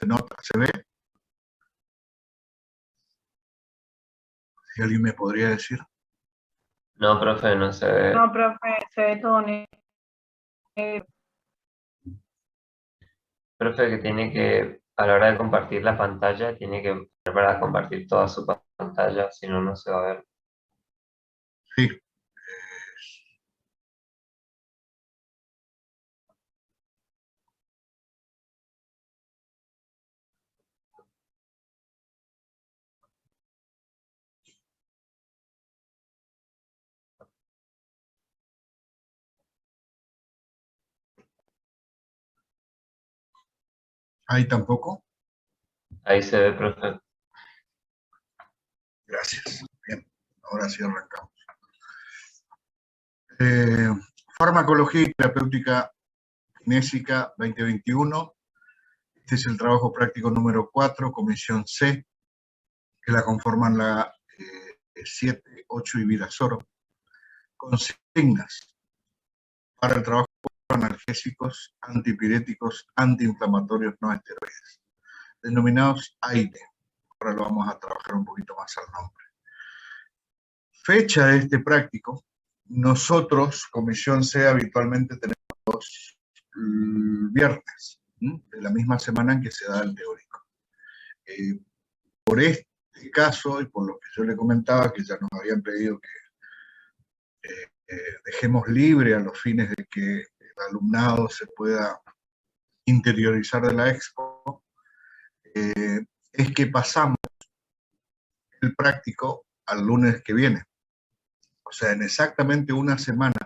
nota? ¿Se ve? ¿Si alguien me podría decir? No, profe, no se ve. No, profe, se ve todo negro. Profe, que tiene que, a la hora de compartir la pantalla, tiene que para compartir toda su pantalla, si no, no se va a ver. Sí. Ahí tampoco. Ahí se ve, profe. Gracias. Bien, ahora sí arrancamos. Farmacología y terapéutica kinésica 2021. Este es el trabajo práctico número 4, comisión C, que la conforman la 7, 8 y Virasoro. Consignas para el trabajo de analgésicos, antipiréticos, antiinflamatorios no esteroides, denominados AINE. Ahora lo vamos a trabajar un poquito más al nombre. Fecha de este práctico. Nosotros, comisión C, habitualmente tenemos los viernes, de la misma semana en que se da el teórico. Por este caso, y por lo que yo le comentaba, que ya nos habían pedido que dejemos libre a los fines de que el alumnado se pueda interiorizar de la expo, es que pasamos el práctico al lunes que viene. O sea, en exactamente una semana,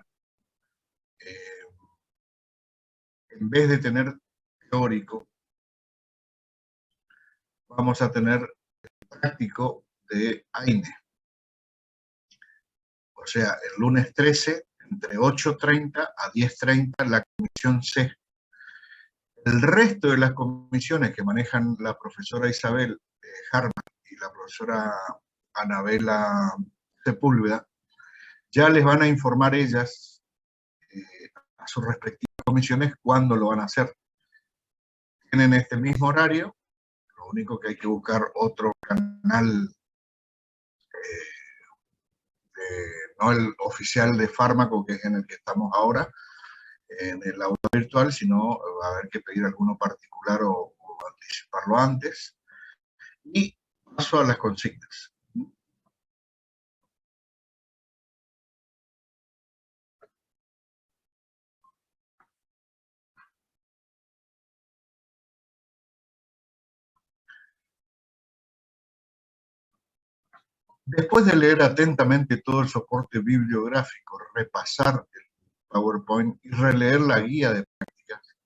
en vez de tener teórico, vamos a tener el práctico de AINE. O sea, el lunes 13, entre 8:30 a 10:30, la comisión C. El resto de las comisiones que manejan la profesora Isabel Harman y la profesora Anabela Sepúlveda, ya les van a informar ellas a sus respectivas comisiones cuándo lo van a hacer. Tienen este mismo horario, lo único que hay que buscar otro canal, no el oficial de fármaco, que es en el que estamos ahora, en el aula virtual, sino va a haber que pedir alguno particular o anticiparlo antes. Y paso a las consignas. Después de leer atentamente todo el soporte bibliográfico, repasar el PowerPoint y releer la guía de prácticas,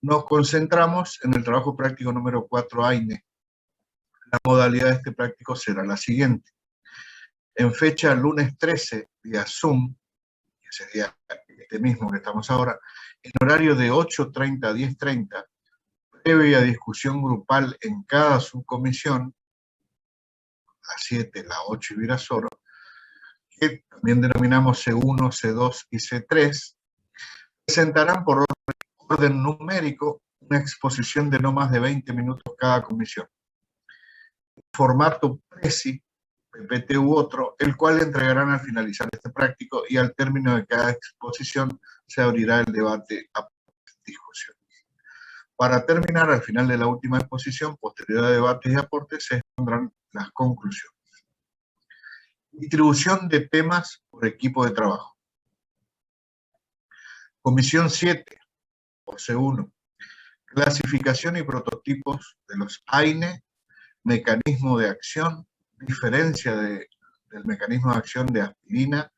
nos concentramos en el trabajo práctico número 4 AINE. La modalidad de este práctico será la siguiente. En fecha lunes 13, vía Zoom, que sería este mismo que estamos ahora, en horario de 8:30 a 10:30, previa discusión grupal en cada subcomisión, la 7, la 8 y Virasoro, que también denominamos C1, C2 y C3, presentarán por orden numérico una exposición de no más de 20 minutos cada comisión. Formato PRESI, PPT u otro, el cual entregarán al finalizar este práctico, y al término de cada exposición se abrirá el debate a discusión. Para terminar, al final de la última exposición, posterior a debates y aportes, se expondrán las conclusiones. Distribución de temas por equipo de trabajo. Comisión 7, o C1. Clasificación y prototipos de los AINE, mecanismo de acción, diferencia del mecanismo de acción de aspirina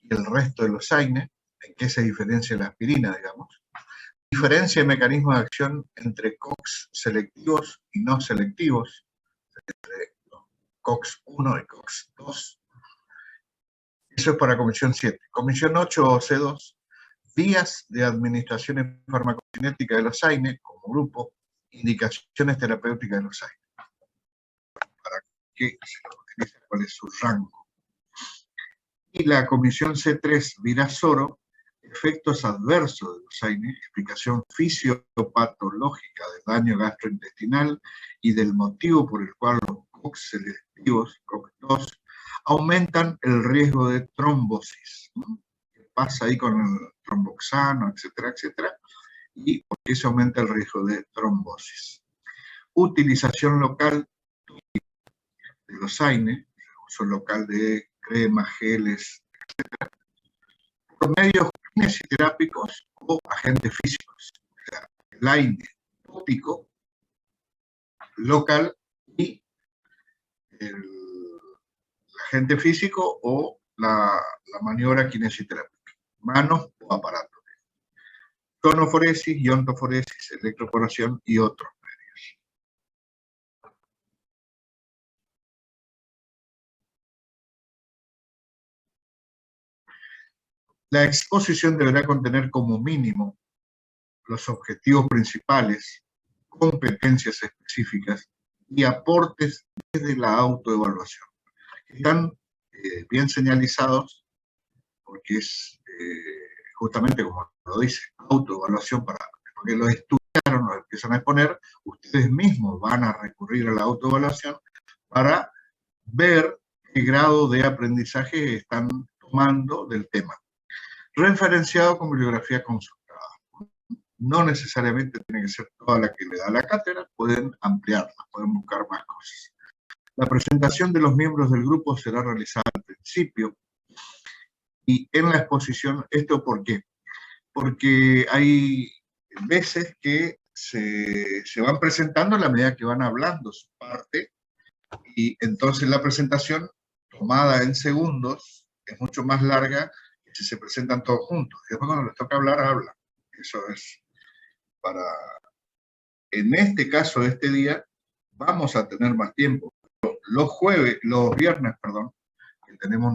y el resto de los AINE, en qué se diferencia la aspirina, digamos. Diferencia de mecanismo de acción entre COX selectivos y no selectivos, entre COX-1 y COX-2. Eso es para comisión 7. Comisión 8 o C2, vías de administración y farmacocinética de los AINE como grupo, indicaciones terapéuticas de los AINE. Para qué se los utiliza, cuál es su rango. Y la comisión C3, Virasoro, efectos adversos de los AINE, explicación fisiopatológica del daño gastrointestinal y del motivo por el cual los COX selectivos, COX-2, aumentan el riesgo de trombosis. ¿Qué pasa ahí con el tromboxano, etcétera, etcétera? Y por qué se aumenta el riesgo de trombosis. Utilización local de los AINE, uso local de cremas, geles, etcétera, por medios kinesioterapios o agentes físicos. O sea, el AINE tópico, local y el agente físico o la maniobra kinesioterápica, manos o aparatos. Tonoforesis, iontoforesis, electroporación y otros medios. La exposición deberá contener como mínimo los objetivos principales, competencias específicas y aportes desde la autoevaluación. Están bien señalizados porque es justamente como lo dice, autoevaluación, porque lo estudiaron, lo empiezan a exponer, ustedes mismos van a recurrir a la autoevaluación para ver qué grado de aprendizaje están tomando del tema. Referenciado con bibliografía consultada. No necesariamente tiene que ser toda la que le da la cátedra, pueden ampliarla, pueden buscar más cosas. La presentación de los miembros del grupo será realizada al principio y en la exposición, ¿esto por qué? Porque hay veces que se van presentando a la medida que van hablando su parte y entonces la presentación tomada en segundos es mucho más larga que si se presentan todos juntos. Y después cuando les toca hablar, hablan. Eso es para... En este caso de este día, vamos a tener más tiempo. Los viernes, que tenemos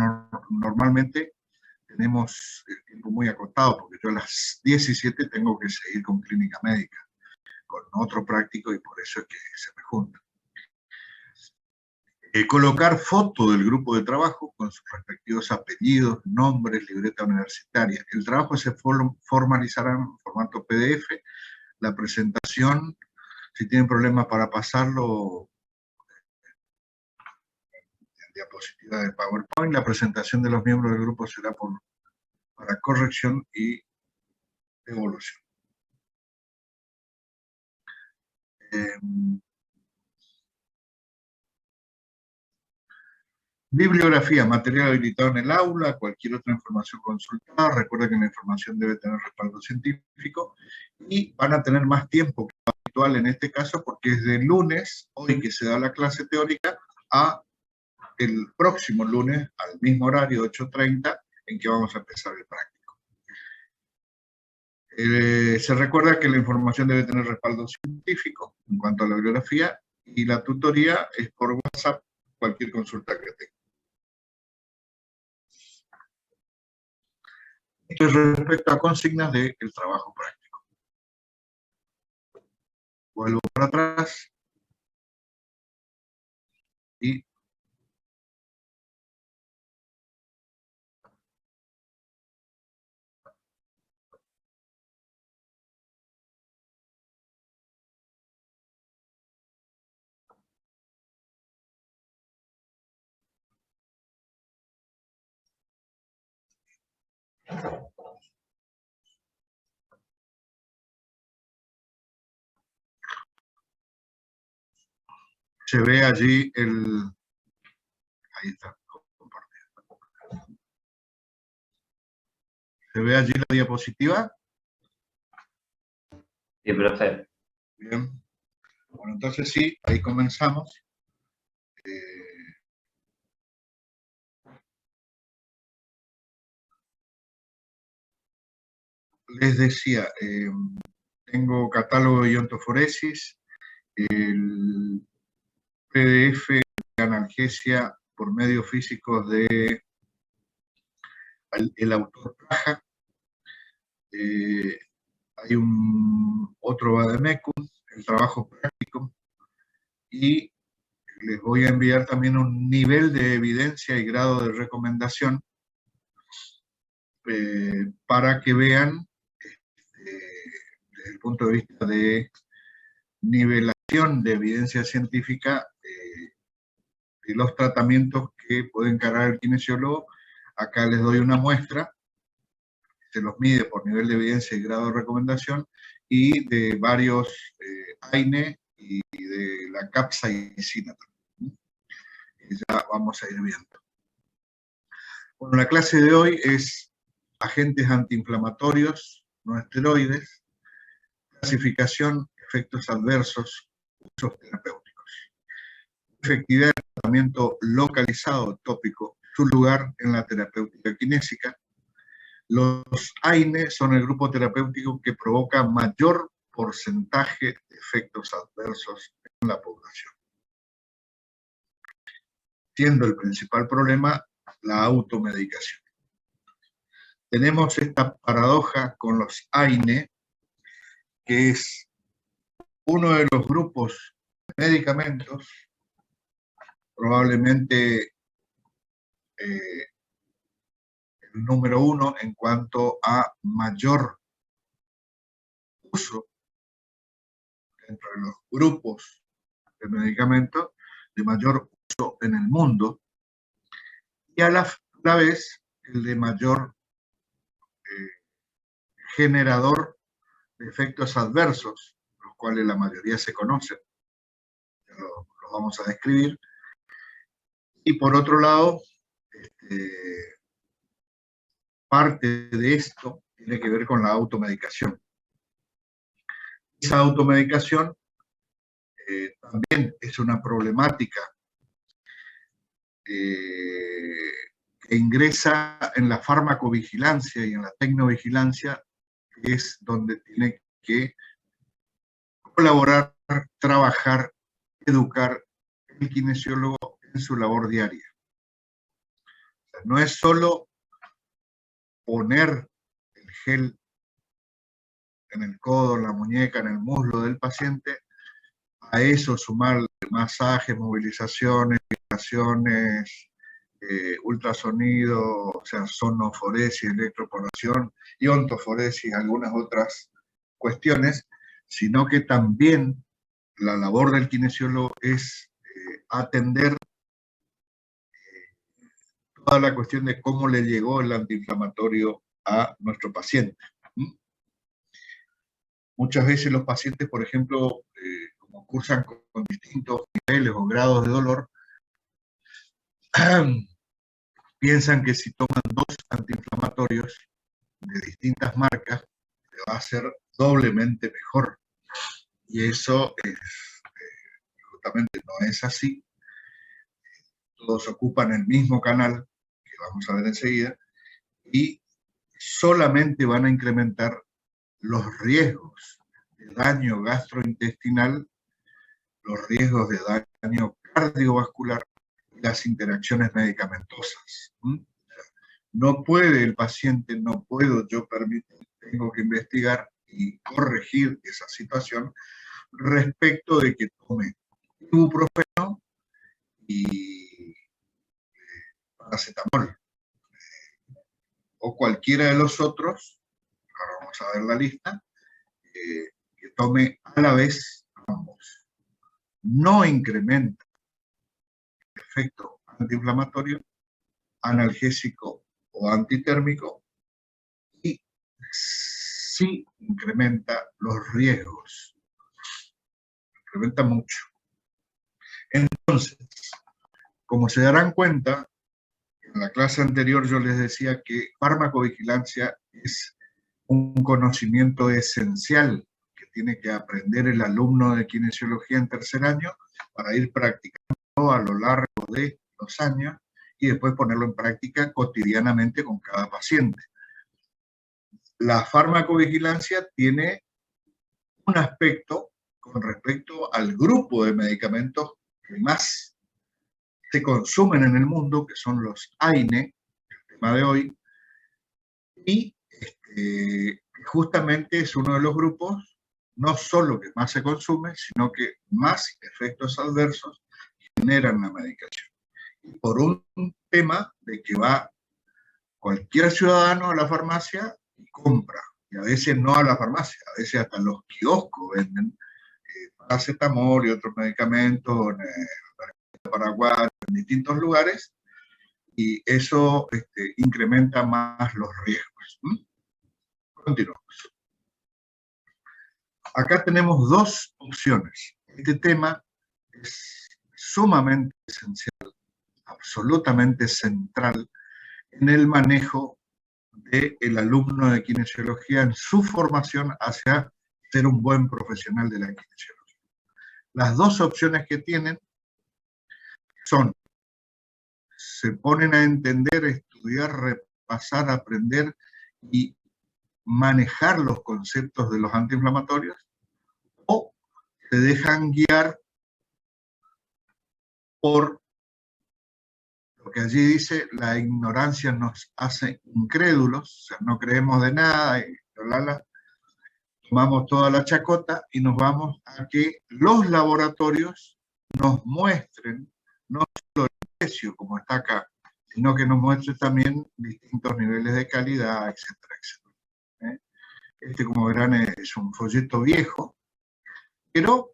normalmente, tenemos el tiempo muy acotado, porque yo a las 17 tengo que seguir con clínica médica, con otro práctico, y por eso es que se me junta. Colocar foto del grupo de trabajo con sus respectivos apellidos, nombres, libreta universitaria. El trabajo se formalizará en formato PDF. La presentación, si tienen problemas para pasarlo en diapositiva de PowerPoint, la presentación de los miembros del grupo será para corrección y evolución. Bibliografía, material habilitado en el aula, cualquier otra información consultada. Recuerda que la información debe tener respaldo científico y van a tener más tiempo que lo habitual en este caso porque es de lunes, hoy que se da la clase teórica, a el próximo lunes, al mismo horario, 8:30, en que vamos a empezar el práctico. Se recuerda que la información debe tener respaldo científico en cuanto a la bibliografía y la tutoría es por WhatsApp, cualquier consulta que tenga. Respecto a consignas del trabajo práctico. Vuelvo para atrás y se ve allí ahí está, compartido. ¿Se ve allí la diapositiva? Sí, profe. Bien. Bueno, entonces sí, ahí comenzamos. Les decía, tengo catálogo de iontoforesis, el PDF de analgesia por medios físicos de el autor Caja. Hay otro vademecum, el trabajo práctico, y les voy a enviar también un nivel de evidencia y grado de recomendación para que vean desde el punto de vista de nivelación de evidencia científica de los tratamientos que puede encarar el kinesiólogo. Acá les doy una muestra, se los mide por nivel de evidencia y grado de recomendación, y de varios AINE y de la capsaicina también, que ya vamos a ir viendo. Bueno, la clase de hoy es agentes antiinflamatorios, no esteroides, clasificación, efectos adversos, usos terapéuticos, efectividad del tratamiento localizado tópico, su lugar en la terapéutica kinésica. Los AINE son el grupo terapéutico que provoca mayor porcentaje de efectos adversos en la población, siendo el principal problema la automedicación. Tenemos esta paradoja con los AINE, que es uno de los grupos de medicamentos, probablemente el número uno en cuanto a mayor uso dentro de los grupos de medicamentos, de mayor uso en el mundo, y a la vez el de mayor generador de efectos adversos, los cuales la mayoría se conocen, los vamos a describir. Y por otro lado, parte de esto tiene que ver con la automedicación. Esa automedicación también es una problemática que ingresa en la farmacovigilancia y en la tecnovigilancia, que es donde tiene que colaborar, trabajar, educar el kinesiólogo en su labor diaria. O sea, no es solo poner el gel en el codo, en la muñeca, en el muslo del paciente, a eso sumar masajes, movilizaciones, vibraciones, ultrasonido, o sea, sonoforesis, electroporación, iontoforesis, algunas otras cuestiones, sino que también la labor del kinesiólogo es atender toda la cuestión de cómo le llegó el antiinflamatorio a nuestro paciente. Muchas veces los pacientes, por ejemplo, como cursan con distintos niveles o grados de dolor, piensan que si toman 2 antiinflamatorios de distintas marcas, le va a ser doblemente mejor. Y eso justamente no es así. Todos ocupan el mismo canal, que vamos a ver enseguida, y solamente van a incrementar los riesgos de daño gastrointestinal, los riesgos de daño cardiovascular y las interacciones medicamentosas. No puede el paciente, no puedo yo permitir, tengo que investigar y corregir esa situación respecto de que tome ibuprofeno y paracetamol o cualquiera de los otros, ahora vamos a ver la lista, que tome a la vez ambos. No incrementa el efecto antiinflamatorio, analgésico o antitérmico, y sí incrementa los riesgos. Incrementa mucho. Entonces, como se darán cuenta, en la clase anterior yo les decía que farmacovigilancia es un conocimiento esencial que tiene que aprender el alumno de kinesiología en tercer año para ir practicando a lo largo de los años y después ponerlo en práctica cotidianamente con cada paciente. La farmacovigilancia tiene un aspecto con respecto al grupo de medicamentos que más se consumen en el mundo, que son los AINE, el tema de hoy, y justamente es uno de los grupos, no solo que más se consume, sino que más efectos adversos generan la medicación. Y por un tema de que va cualquier ciudadano a la farmacia y compra. Y a veces no a la farmacia, a veces hasta los kioscos venden paracetamol y otros medicamentos en Paraguay, en distintos lugares, y eso incrementa más los riesgos. Continuamos. Acá tenemos dos opciones. Este tema es sumamente esencial, absolutamente central en el manejo del alumno de kinesiología en su formación hacia ser un buen profesional de la kinesiología. Las dos opciones que tienen son: se ponen a entender, estudiar, repasar, aprender y manejar los conceptos de los antiinflamatorios, o se dejan guiar por lo que allí dice: la ignorancia nos hace incrédulos, o sea, no creemos de nada, y tomamos toda la chacota y nos vamos a que los laboratorios nos muestren no solo el precio, como está acá, sino que nos muestren también distintos niveles de calidad, etcétera, etcétera. Como verán, es un folleto viejo, pero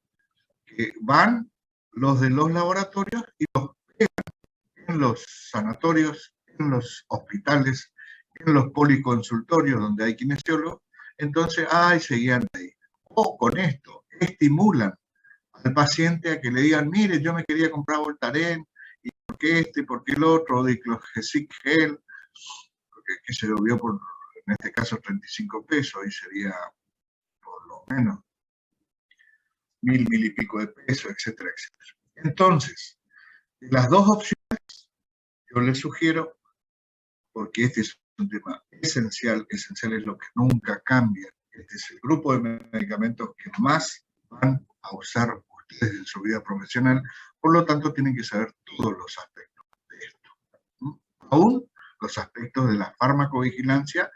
que van los de los laboratorios y los pegan en los sanatorios, en los hospitales, en los policonsultorios donde hay kinesiólogos. Entonces, seguían ahí. O con esto, estimulan al paciente a que le digan: mire, yo me quería comprar Voltaren, y por qué por qué el otro, Diclogesic Gel, que se lo vio por, en este caso, 35 pesos, y sería por lo menos 1000 y pico de pesos, etcétera, etcétera. Entonces, las dos opciones, yo les sugiero, porque este es un tema esencial es lo que nunca cambia. Este es el grupo de medicamentos que más van a usar ustedes en su vida profesional, por lo tanto tienen que saber todos los aspectos de esto. Aún los aspectos de la farmacovigilancia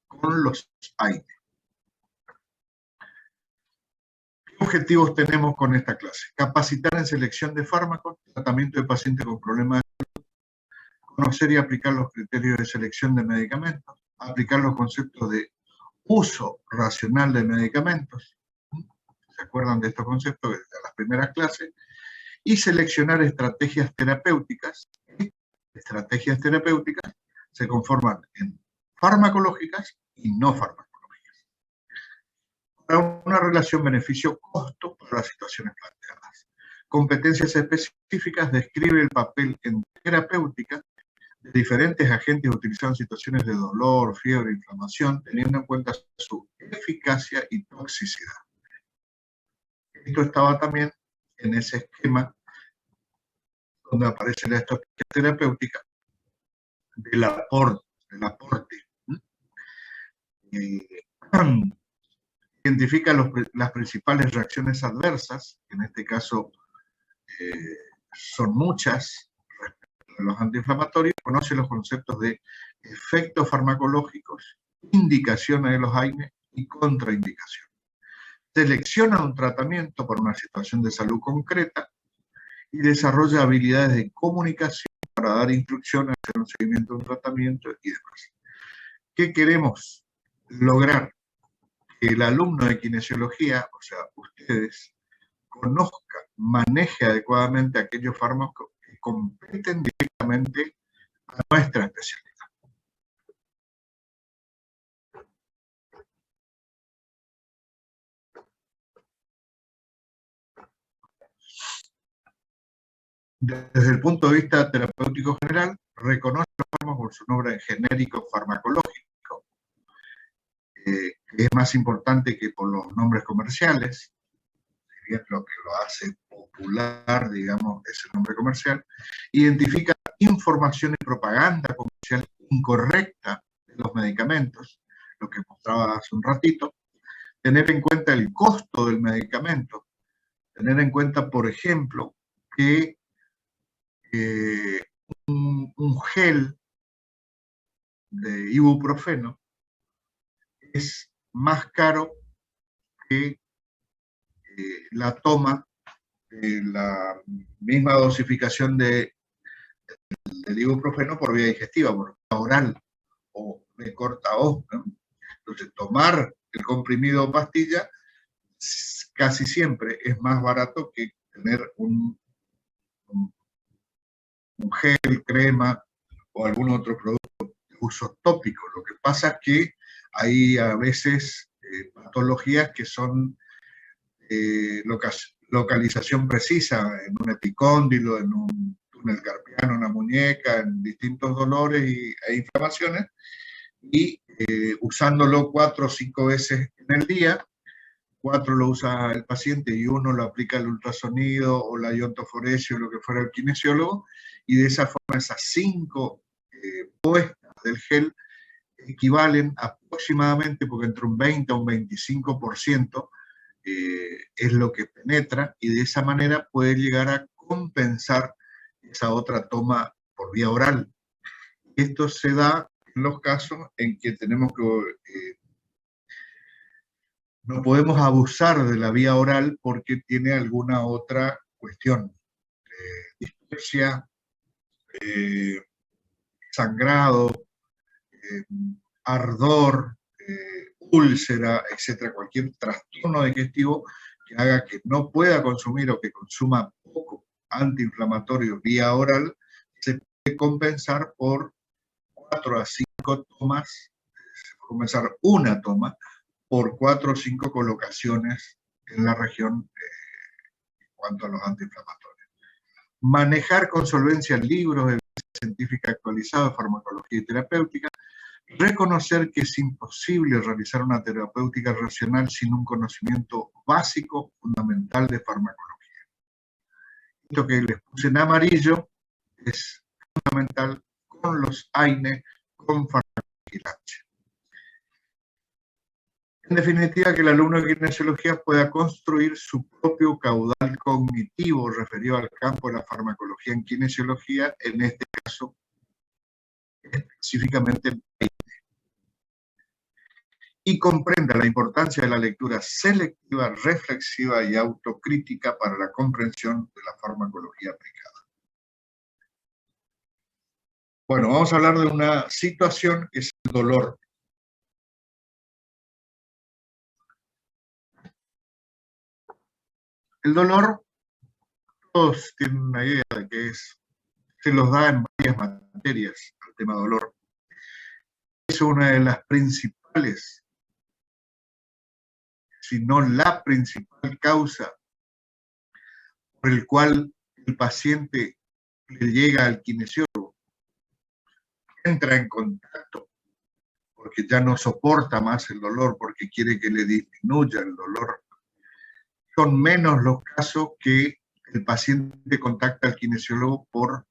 con los AINE. ¿Qué objetivos tenemos con esta clase? Capacitar en selección de fármacos, tratamiento de pacientes con problemas de salud, conocer y aplicar los criterios de selección de medicamentos, aplicar los conceptos de uso racional de medicamentos, ¿se acuerdan de estos conceptos desde las primeras clases? Y seleccionar estrategias terapéuticas. Estrategias terapéuticas se conforman en farmacológicas y no farmacológicas. Para una relación beneficio-costo para las situaciones planteadas. Competencias específicas: describe el papel en terapéutica de diferentes agentes utilizados en situaciones de dolor, fiebre, inflamación, teniendo en cuenta su eficacia y toxicidad. Esto estaba también en ese esquema donde aparece la estrategia terapéutica del aporte. Identifica las principales reacciones adversas, que en este caso son muchas respecto a los antiinflamatorios, conoce los conceptos de efectos farmacológicos, indicaciones de los AINE y contraindicaciones. Selecciona un tratamiento por una situación de salud concreta y desarrolla habilidades de comunicación para dar instrucciones, hacer un seguimiento de un tratamiento y demás. ¿Qué queremos lograr? Que el alumno de kinesiología, o sea, ustedes, conozca, maneje adecuadamente aquellos fármacos que competen directamente a nuestra especialidad. Desde el punto de vista terapéutico general, reconoce los fármacos por su nombre genérico farmacológico, que es más importante que por los nombres comerciales, si bien lo que lo hace popular, digamos, es el nombre comercial. Identifica información y propaganda comercial incorrecta de los medicamentos, lo que mostraba hace un ratito. Tener en cuenta el costo del medicamento, tener en cuenta, por ejemplo, que un gel de ibuprofeno es más caro que la toma de la misma dosificación del ibuprofeno por vía digestiva, por vía oral, o de corta voz, ¿no? Entonces, tomar el comprimido o pastilla casi siempre es más barato que tener un gel, crema o algún otro producto de uso tópico. Lo que pasa es que hay a veces patologías que son localización precisa, en un epicóndilo, en un túnel carpiano, una muñeca, en distintos dolores e inflamaciones, y usándolo 4 o 5 veces en el día, 4 lo usa el paciente y 1 lo aplica el ultrasonido o la iontoforesia o lo que fuera el kinesiólogo, y de esa forma esas 5 puestas del gel equivalen aproximadamente, porque entre un 20 a un 25% es lo que penetra, y de esa manera puede llegar a compensar esa otra toma por vía oral. Esto se da en los casos en que tenemos que no podemos abusar de la vía oral porque tiene alguna otra cuestión, dispepsia, sangrado, ardor, úlcera, etcétera, cualquier trastorno digestivo que haga que no pueda consumir o que consuma poco antiinflamatorio vía oral, se puede compensar por 4 a 5 tomas, se puede compensar una toma por 4 o 5 colocaciones en la región en cuanto a los antiinflamatorios. Manejar con solvencia libros de evidencia científica actualizada de farmacología y terapéutica. Reconocer que es imposible realizar una terapéutica racional sin un conocimiento básico, fundamental de farmacología. Esto que les puse en amarillo es fundamental con los AINE, con farmacovigilancia. En definitiva, que el alumno de kinesiología pueda construir su propio caudal cognitivo referido al campo de la farmacología en kinesiología, en este caso específicamente y comprenda la importancia de la lectura selectiva, reflexiva y autocrítica para la comprensión de la farmacología aplicada. Bueno, vamos a hablar de una situación que es el dolor. El dolor, todos tienen una idea de que se los da en varias materias, el tema dolor. Es una de las principales, si no la principal causa por el cual el paciente le llega al kinesiólogo, entra en contacto porque ya no soporta más el dolor, porque quiere que le disminuya el dolor. Son menos los casos que el paciente contacta al kinesiólogo por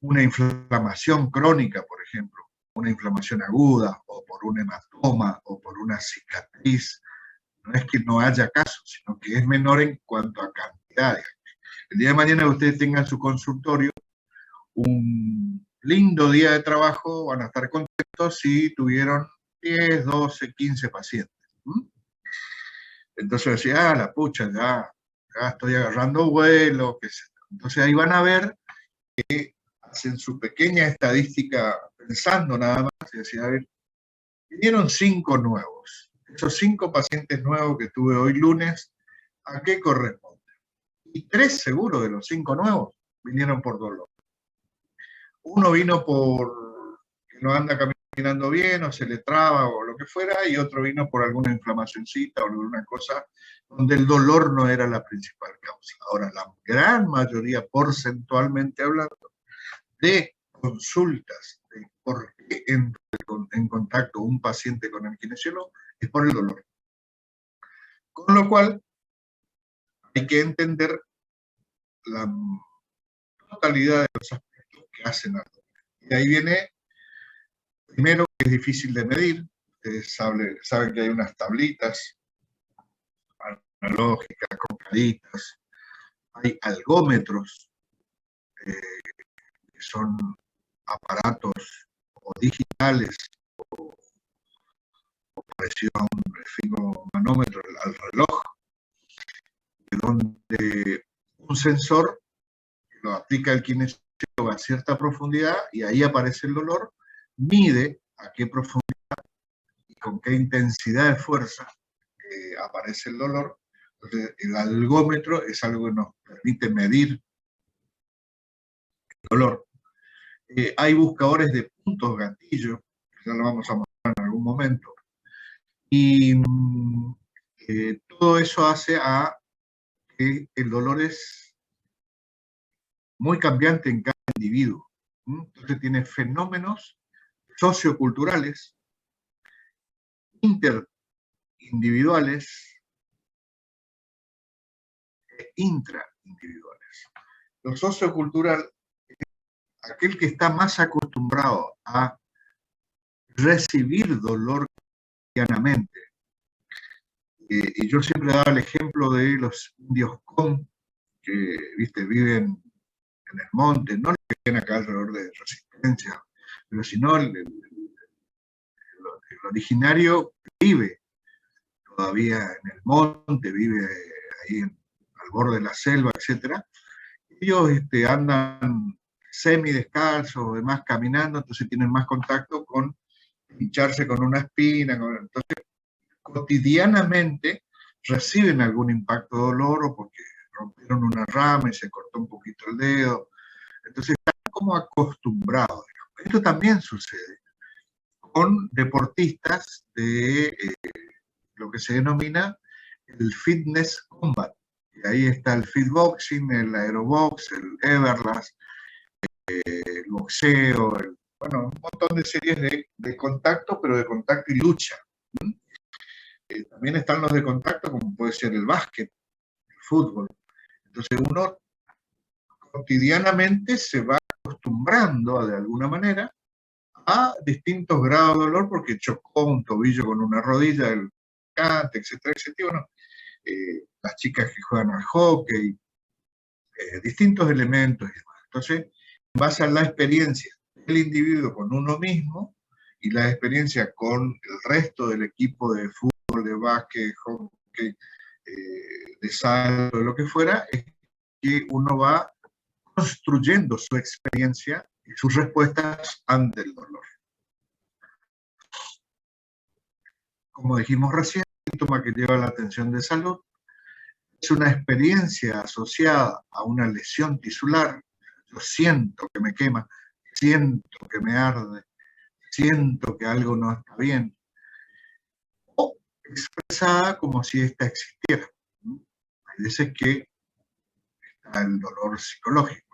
una inflamación crónica, por ejemplo, una inflamación aguda, o por un hematoma, o por una cicatriz. No es que no haya casos, sino que es menor en cuanto a cantidades. El día de mañana ustedes tengan su consultorio, un lindo día de trabajo, van a estar contentos si tuvieron 10, 12, 15 pacientes. Entonces decía, la pucha, ya estoy agarrando vuelo, qué sé. Entonces ahí van a ver que hacen su pequeña estadística pensando nada más, y decía, a ver, vinieron 5 nuevos. Esos 5 pacientes nuevos que tuve hoy lunes, ¿a qué corresponden? Y 3 seguros de los 5 nuevos vinieron por dolor. Uno vino por que no anda caminando bien, o se le traba, o lo que fuera, y otro vino por alguna inflamacióncita o alguna cosa donde el dolor no era la principal causa. Ahora, la gran mayoría, porcentualmente hablando, de consultas de por qué entra en contacto un paciente con el kinesiólogo es por el dolor. Con lo cual, hay que entender la totalidad de los aspectos que hacen al dolor. Y ahí viene, primero, que es difícil de medir. Ustedes saben que hay unas tablitas analógicas, con caritas. Hay algómetros, que son aparatos o digitales o parecido a un esfigmomanómetro al reloj, donde un sensor lo aplica el kinesiólogo a cierta profundidad y ahí aparece el dolor, mide a qué profundidad y con qué intensidad de fuerza aparece el dolor. Entonces, el algómetro es algo que nos permite medir el dolor. Hay buscadores de puntos gatillo, ya lo vamos a mostrar en algún momento, y todo eso hace a que el dolor es muy cambiante en cada individuo. Entonces tiene fenómenos socioculturales, interindividuales e intraindividuales. Lo sociocultural es aquel que está más acostumbrado a recibir dolor cotidianamente. Y yo siempre daba el ejemplo de los indios Con, que viven en el monte, no los que tienen acá alrededor de Resistencia, pero sino el originario vive todavía en el monte, vive ahí al borde de la selva, etc. Ellos andan semidescalzos, demás caminando, entonces tienen más contacto con pincharse con una espina, entonces cotidianamente reciben algún impacto de dolor o porque rompieron una rama y se cortó un poquito el dedo, entonces están como acostumbrados. Esto también sucede con deportistas de lo que se denomina el fitness combat. Y ahí está el fitboxing, el aerobox, el everlast, el boxeo, un montón de series de contacto, pero de contacto y lucha. También están los de contacto, como puede ser el básquet, el fútbol. Entonces uno cotidianamente se va acostumbrando de alguna manera a distintos grados de dolor porque chocó un tobillo con una rodilla, el cante, etcétera, etcétera. Bueno, las chicas que juegan al hockey, distintos elementos y demás. Entonces, en base a la experiencia del individuo con uno mismo y la experiencia con el resto del equipo de fútbol, de básquet, hockey, de salto, de lo que fuera, es que uno va construyendo su experiencia y sus respuestas ante el dolor. Como dijimos recién, el síntoma que lleva a la atención de salud es una experiencia asociada a una lesión tisular. Yo siento que me quema, siento que me arde, siento que algo no está bien, o expresada como si ésta existiera. Hay veces que está el dolor psicológico.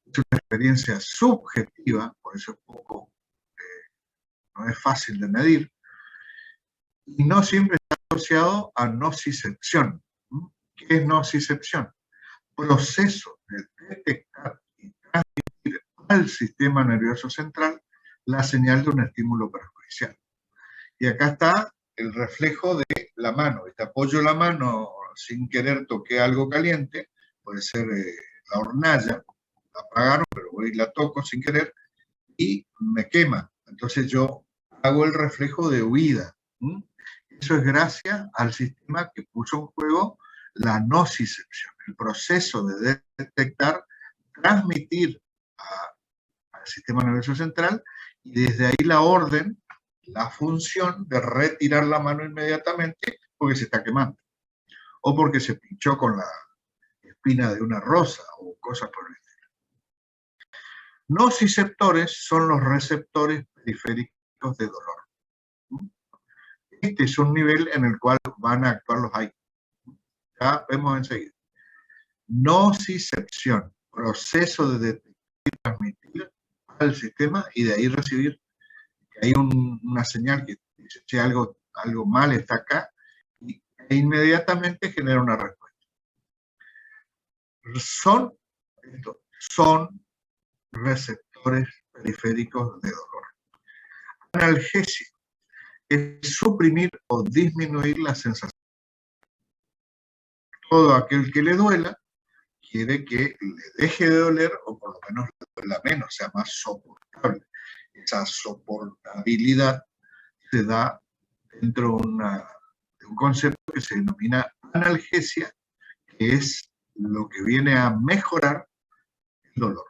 Es una experiencia subjetiva, por eso es no es fácil de medir, y no siempre está asociado a nocicepción. ¿Qué es nocicepción? Proceso de detectar y transmitir al sistema nervioso central la señal de un estímulo perjudicial. Y acá está el reflejo de la mano. Te apoyo la mano sin querer, toqué algo caliente, puede ser la hornalla, la apagaron, pero voy y la toco sin querer y me quema. Entonces yo hago el reflejo de huida. Eso es gracias al sistema que puso en juego la nocicepción, el proceso de detectar, transmitir al sistema nervioso central y desde ahí la orden, la función de retirar la mano inmediatamente porque se está quemando o porque se pinchó con la espina de una rosa o cosas por el estilo. Nociceptores son los receptores periféricos de dolor. Este es un nivel en el cual van a actuar los hay. Ya vemos enseguida. Nocicepción, proceso de detectar y transmitir al sistema y de ahí recibir que hay una señal que dice, che, algo mal está acá, e inmediatamente genera una respuesta. Son receptores periféricos de dolor. Analgesia es suprimir o disminuir la sensación. Todo aquel que le duela quiere que le deje de doler o por lo menos le duela menos, sea más soportable. Esa soportabilidad se da dentro de un concepto que se denomina analgesia, que es lo que viene a mejorar el dolor.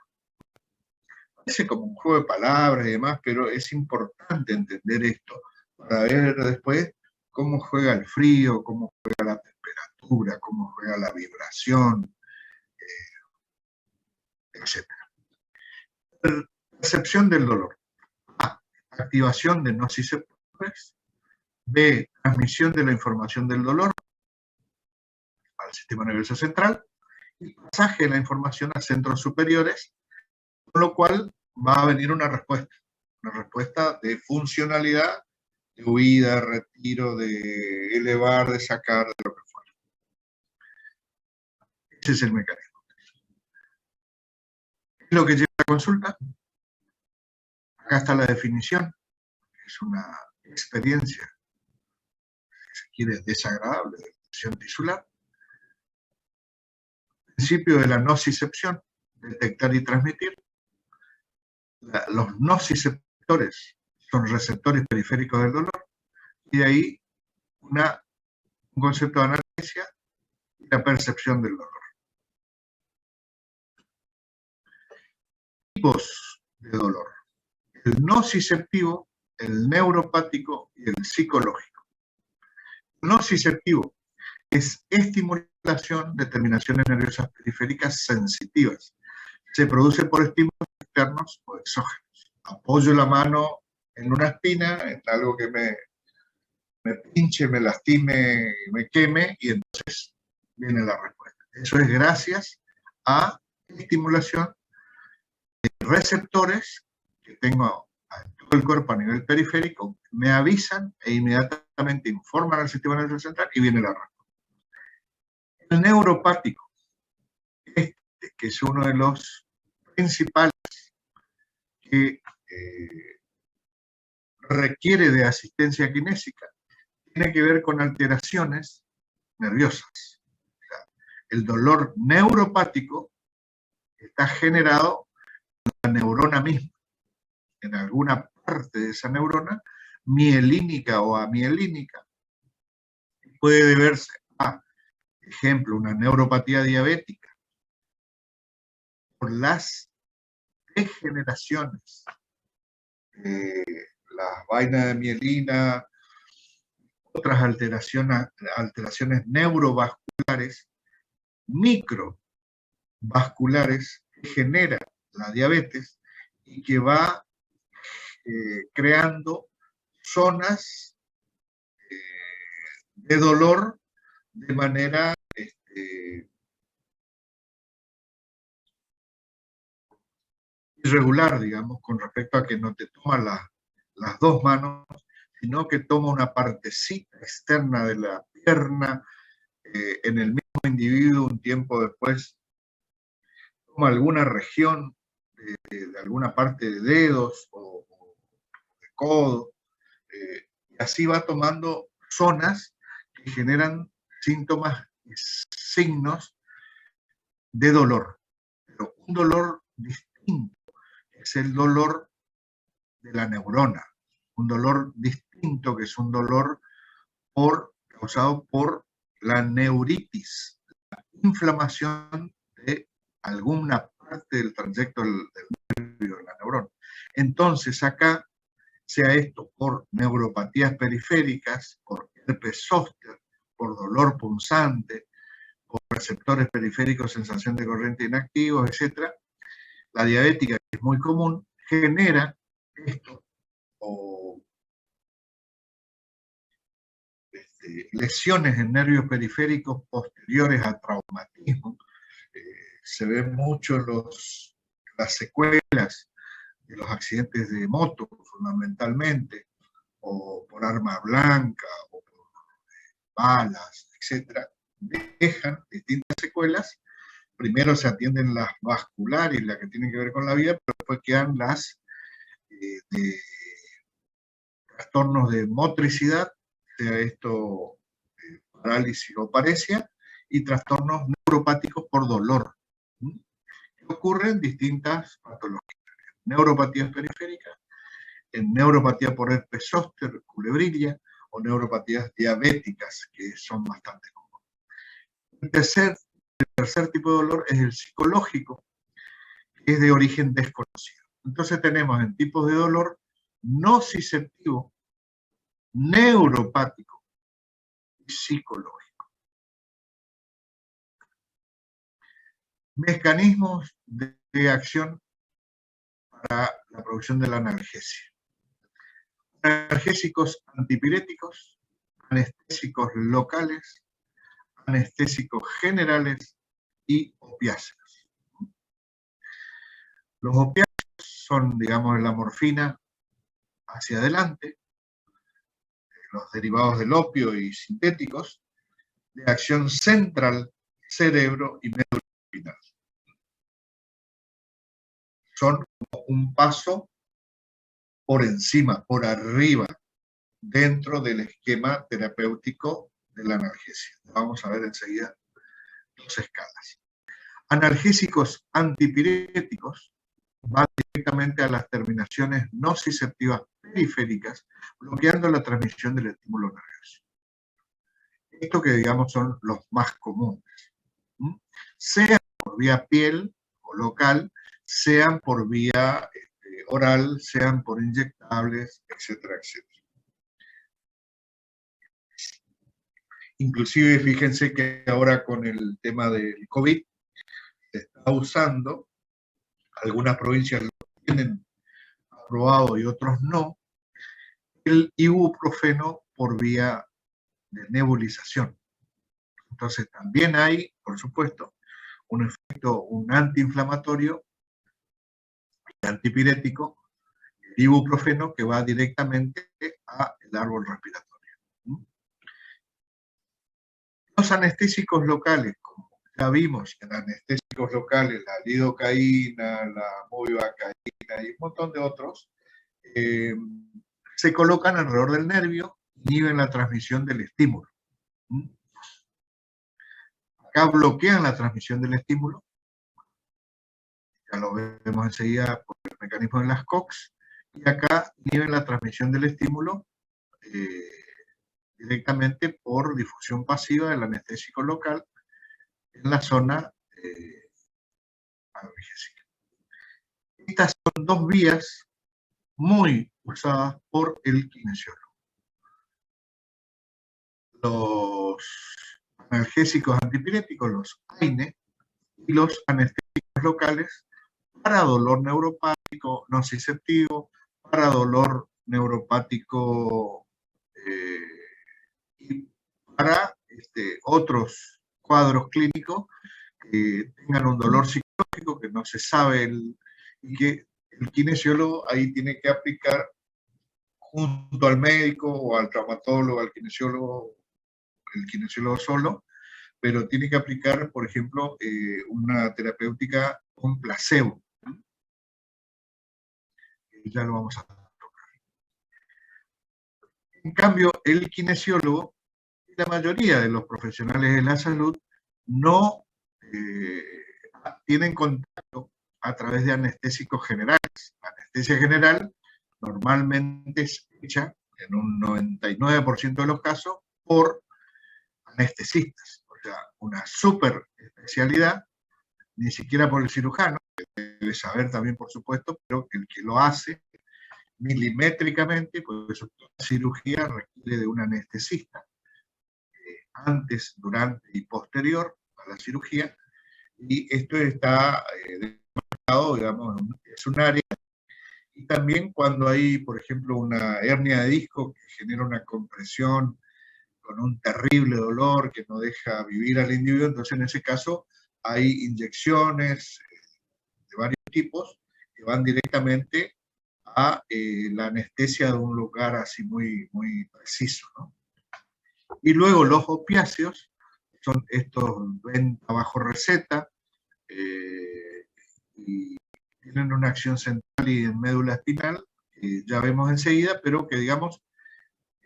parece como un juego de palabras y demás, pero es importante entender esto para ver después cómo juega el frío, cómo juega la temperatura, cómo juega la vibración, etc. Percepción del dolor. A. Activación de nociceptores. B. Transmisión de la información del dolor al sistema nervioso central y pasaje de la información a centros superiores, con lo cual va a venir una respuesta de funcionalidad, de huida, de retiro, de elevar, de sacar, de lo que fuera. Ese es el mecanismo. ¿Qué es lo que lleva a la consulta? Acá está la definición. Es una experiencia, si se quiere, desagradable de lesión tisular. Principio de la nocicepción, detectar y transmitir. Los nociceptores son receptores periféricos del dolor, y de ahí un concepto de analgesia y la percepción del dolor. Tipos de dolor: el nociceptivo, el neuropático y el psicológico. El nociceptivo es estimulación de terminaciones nerviosas periféricas sensitivas. Se produce por estímulos externos o exógenos. Apoyo la mano en una espina, en algo que me pinche, me lastime, me queme, y entonces viene la respuesta. Eso es gracias a estimulación de receptores que tengo en todo el cuerpo a nivel periférico, me avisan e inmediatamente informan al sistema nervioso central y viene la respuesta. El neuropático, que es uno de los principales que requiere de asistencia kinésica, tiene que ver con alteraciones nerviosas. O sea, el dolor neuropático está generado en la neurona misma, en alguna parte de esa neurona, mielínica o amielínica. Puede deberse a, por ejemplo, una neuropatía diabética, por las degeneraciones, las vainas de mielina, otras alteraciones neurovasculares, microvasculares, que genera la diabetes y que va creando zonas de dolor de manera irregular, digamos, con respecto a que no te toma las dos manos, sino que toma una partecita externa de la pierna en el mismo individuo. Un tiempo después toma alguna región de alguna parte de dedos o de codo, y así va tomando zonas que generan síntomas y signos de dolor, pero un dolor distinto. Es el dolor de la neurona, un dolor distinto, que es un dolor causado por la neuritis, la inflamación de alguna parte del trayecto del nervio de la neurona. Entonces acá, sea esto por neuropatías periféricas, por herpes zóster, por dolor punzante, por receptores periféricos, sensación de corriente inactivos, etc., la diabética, que es muy común, genera esto, o lesiones en nervios periféricos posteriores al traumatismo. Se ven mucho las secuelas de los accidentes de moto, fundamentalmente, o por arma blanca, o por balas, etc. Dejan distintas secuelas. Primero se atienden las vasculares, las que tienen que ver con la vida, pero después quedan las de trastornos de motricidad, sea esto parálisis o paresia, y trastornos neuropáticos por dolor, que ocurren en distintas patologías. Neuropatías periféricas, en neuropatía por herpes zóster, culebrilla, o neuropatías diabéticas, que son bastante comunes. El tercer tipo de dolor es el psicológico, que es de origen desconocido. Entonces tenemos en tipos de dolor nociceptivo, neuropático y psicológico. Mecanismos de acción para la producción de la analgesia. Analgésicos antipiréticos, anestésicos locales, anestésicos generales y opiáceos. Los opiáceos son, digamos, la morfina hacia adelante, los derivados del opio y sintéticos, de acción central, cerebro y médula espinal. Son como un paso por encima, por arriba, dentro del esquema terapéutico de la analgesia. Vamos a ver enseguida dos escalas. Analgésicos antipiréticos van directamente a las terminaciones nociceptivas periféricas, bloqueando la transmisión del estímulo nervioso. Esto que digamos son los más comunes. Sean por vía piel o local, sean por vía oral, sean por inyectables, etcétera, etcétera. Inclusive fíjense que ahora con el tema del COVID se está usando, algunas provincias lo tienen aprobado y otros no, el ibuprofeno por vía de nebulización. Entonces también hay, por supuesto, un efecto, un antiinflamatorio y antipirético, el ibuprofeno, que va directamente al árbol respiratorio. Los anestésicos locales, como ya vimos en anestésicos locales, la lidocaína, la mobivacaína y un montón de otros, se colocan alrededor del nervio, inhiben la transmisión del estímulo. Acá bloquean la transmisión del estímulo, ya lo vemos enseguida por el mecanismo de las COX, y acá inhiben la transmisión del estímulo directamente por difusión pasiva del anestésico local en la zona analgésica. Estas son dos vías muy usadas por el kinesiólogo. Los analgésicos antipiréticos, los AINE, y los anestésicos locales para dolor neuropático nociceptivo, para dolor neuropático y para otros cuadros clínicos que tengan un dolor psicológico que no se sabe y que el kinesiólogo ahí tiene que aplicar junto al médico o al traumatólogo, al kinesiólogo, el kinesiólogo solo, pero tiene que aplicar, por ejemplo, una terapéutica con placebo. Ya lo vamos a tocar. En cambio, el kinesiólogo y la mayoría de los profesionales de la salud no tienen contacto a través de anestésicos generales. La anestesia general normalmente es hecha en un 99% de los casos por anestesistas, o sea, una súper especialidad, ni siquiera por el cirujano, que debe saber también, por supuesto, pero el que lo hace milimétricamente, pues toda cirugía requiere de un anestesista, antes, durante y posterior a la cirugía, y esto está demostrado, digamos, es un área. Y también cuando hay, por ejemplo, una hernia de disco que genera una compresión con un terrible dolor que no deja vivir al individuo, entonces en ese caso hay inyecciones de varios tipos que van directamente a la anestesia de un lugar así muy, muy preciso, ¿no? Y luego los opiáceos, son estos venta bajo receta, y tienen una acción central y en médula espinal, que ya vemos enseguida, pero que digamos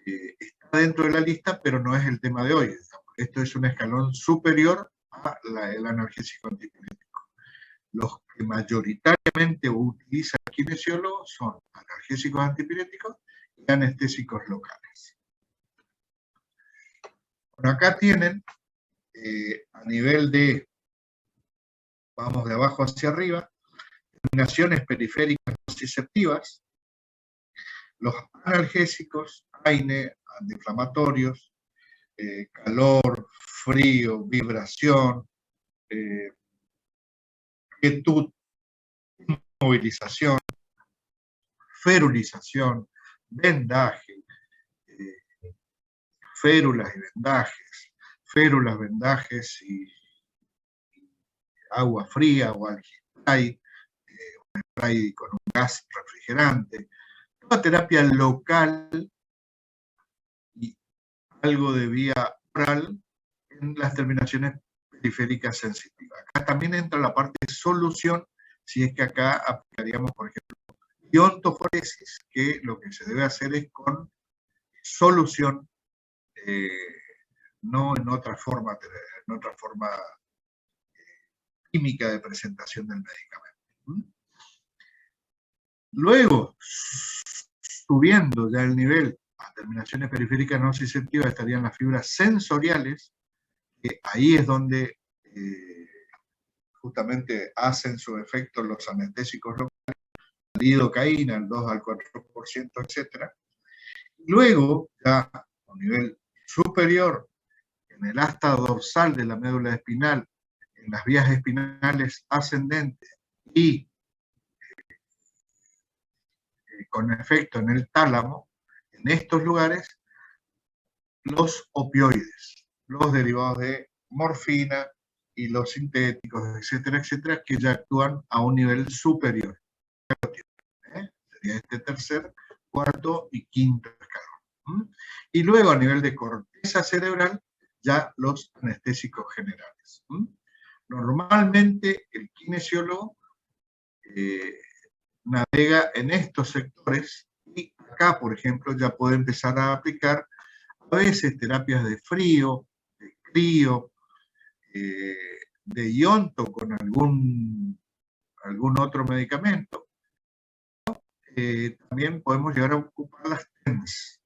está dentro de la lista, pero no es el tema de hoy. Esto es un escalón superior al analgésico antipirético. Los que mayoritariamente utiliza el kinesiólogo son analgésicos antipiréticos y anestésicos locales. Bueno, acá tienen, a nivel de, vamos de abajo hacia arriba, terminaciones periféricas nociceptivas, los analgésicos, AINE, antiinflamatorios, calor, frío, vibración, quietud, movilización, ferulización, vendaje, férulas y vendajes, férulas, vendajes y agua fría o algispray, un spray con un gas refrigerante, toda terapia local y algo de vía oral en las terminaciones periféricas sensitivas. Acá también entra la parte de solución, si es que acá aplicaríamos, por ejemplo, iontoforesis, que lo que se debe hacer es con solución, no en otra forma química de presentación del medicamento. Luego, subiendo ya el nivel a terminaciones periféricas nociceptivas, estarían las fibras sensoriales, que ahí es donde justamente hacen su efecto los anestésicos locales, la lidocaína, el 2 al 4%, etc. Luego, ya a un nivel superior, en el asta dorsal de la médula espinal, en las vías espinales ascendentes y con efecto en el tálamo, en estos lugares, los opioides, los derivados de morfina y los sintéticos, etcétera, etcétera, que ya actúan a un nivel superior. Sería este tercer, cuarto y quinto escalón. Y luego a nivel de corteza cerebral, ya los anestésicos generales. Normalmente el kinesiólogo navega en estos sectores y acá, por ejemplo, ya puede empezar a aplicar a veces terapias de frío, de crío, de ionto con algún otro medicamento. También podemos llegar a ocupar las TENS,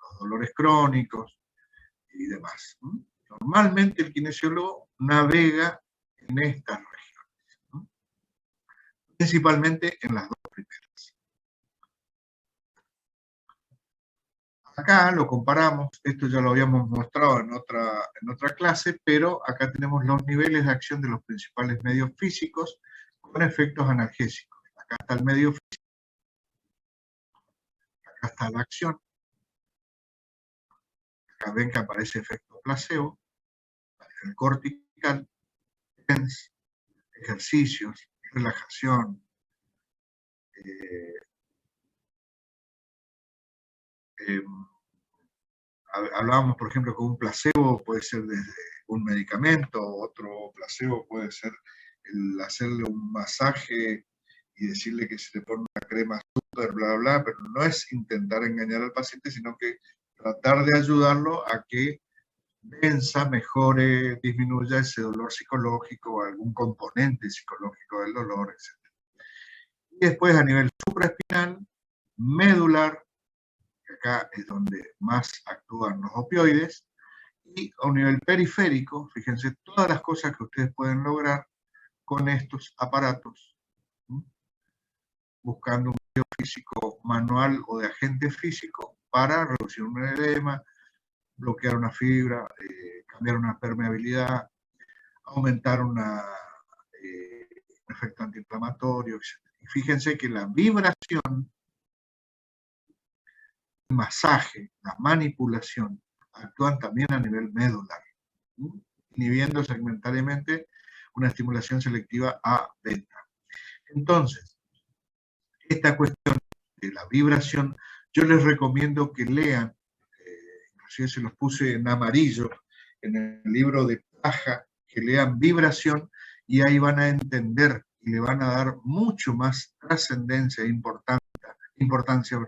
los dolores crónicos y demás. Normalmente el kinesiólogo navega en estas regiones, principalmente en las dos primeras. Acá lo comparamos, esto ya lo habíamos mostrado en otra clase, pero acá tenemos los niveles de acción de los principales medios físicos con efectos analgésicos. Acá está el medio físico, acá está la acción, acá ven que aparece efecto placebo, el cortical, TENS, ejercicios, relajación, hablábamos, por ejemplo, que un placebo puede ser desde un medicamento, otro placebo puede ser el hacerle un masaje y decirle que se le pone una crema súper, bla, bla, pero no es intentar engañar al paciente, sino que tratar de ayudarlo a que venza, mejore, disminuya ese dolor psicológico o algún componente psicológico del dolor, etc. Y después a nivel supraespinal, medular, que acá es donde más actúan los opioides, y a un nivel periférico, fíjense todas las cosas que ustedes pueden lograr con estos aparatos, buscando un medio físico manual o de agente físico para reducir un edema, bloquear una fibra, cambiar una permeabilidad, aumentar un efecto antiinflamatorio, etc. Y fíjense que la vibración, el masaje, la manipulación, actúan también a nivel medular, inhibiendo segmentariamente una estimulación selectiva A beta. Entonces, esta cuestión de la vibración, yo les recomiendo que lean, inclusive se los puse en amarillo, en el libro de Paja, que lean vibración, y ahí van a entender y le van a dar mucho más trascendencia e importancia,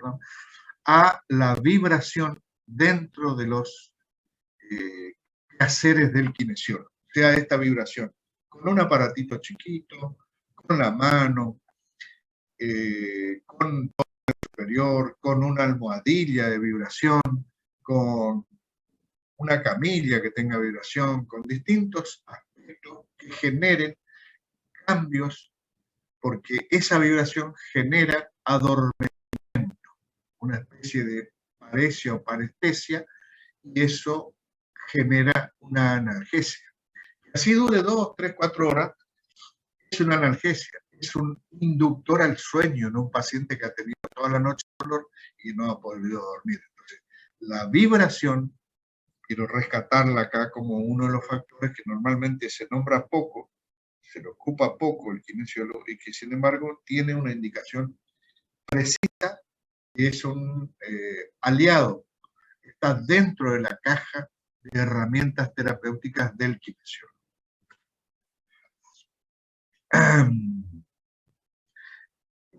a la vibración dentro de los quehaceres del kinesiólogo. O sea, esta vibración con un aparatito chiquito, con la mano, con todo el superior, con una almohadilla de vibración, con una camilla que tenga vibración, con distintos aspectos que generen cambios porque esa vibración genera adormecimiento, una especie de paresia o parestesia, y eso genera una analgesia. Así dure 2, 3, 4 horas, es una analgesia, es un inductor al sueño en un paciente que ha tenido toda la noche dolor y no ha podido dormir. Entonces, la vibración, quiero rescatarla acá como uno de los factores que normalmente se nombra poco, se le ocupa poco el kinesiólogo, y que sin embargo tiene una indicación precisa, y es un aliado, está dentro de la caja de herramientas terapéuticas del kinesiólogo.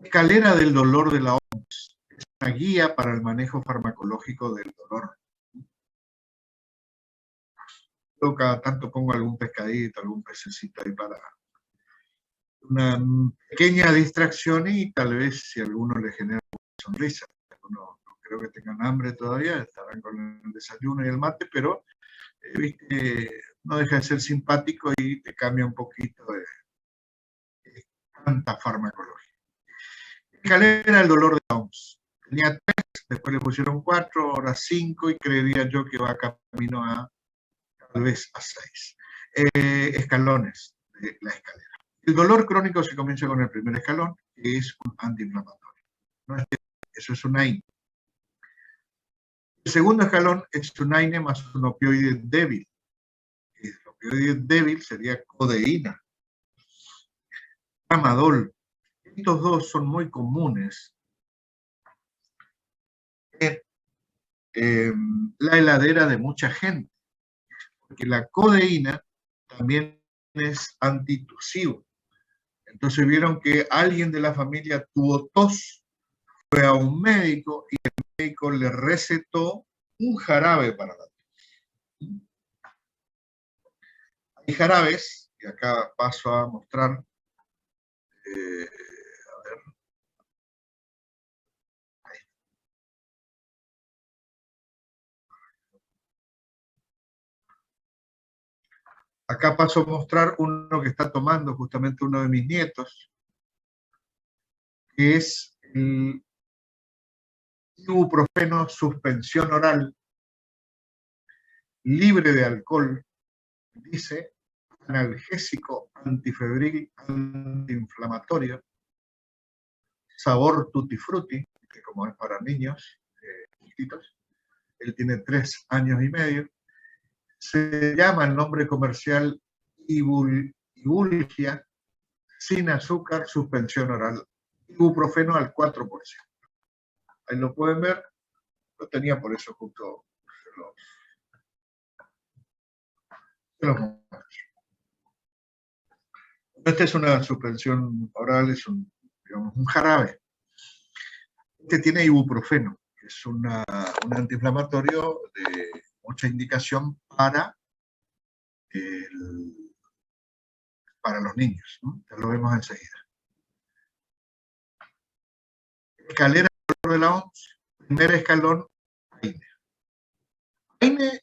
Escalera del dolor de la OMS es una guía para el manejo farmacológico del dolor. Yo cada tanto pongo algún pescadito, algún pececito ahí para una pequeña distracción, y tal vez si a alguno le genera una sonrisa. Algunos no creo que tengan hambre todavía, estarán con el desayuno y el mate, pero ¿viste? No deja de ser simpático y te cambia un poquito de tanta farmacología. Escalera del dolor de la OMS. Tenía 3, después le pusieron 4, ahora 5, y creería yo que va camino a tal vez a 6. Escalones de la escalera. El dolor crónico se comienza con el primer escalón, que es un antiinflamatorio. No es que eso es un AINE. El segundo escalón es un AINE más un opioide débil. El opioide débil sería codeína. Tramadol. Estos dos son muy comunes en la heladera de mucha gente, porque la codeína también es antitusivo. Entonces vieron que alguien de la familia tuvo tos, fue a un médico y el médico le recetó un jarabe para la tos. Hay jarabes, y acá paso a mostrar, acá paso a mostrar uno que está tomando justamente uno de mis nietos, que es el ibuprofeno suspensión oral, libre de alcohol, dice, analgésico, antifebril, antiinflamatorio, sabor tutti frutti, que como es para niños chiquitos, él tiene 3 años y medio, se llama el nombre comercial Ibulgia, sin azúcar, suspensión oral, ibuprofeno al 4%. Ahí lo pueden ver, lo tenía por eso justo, se los muestro. Esta es una suspensión oral, es un, digamos, un jarabe. Este tiene ibuprofeno, que es un antiinflamatorio de mucha indicación para los niños, ¿no? Ya lo vemos enseguida. Escalera de la OMS, primer escalón, AINE. AINE,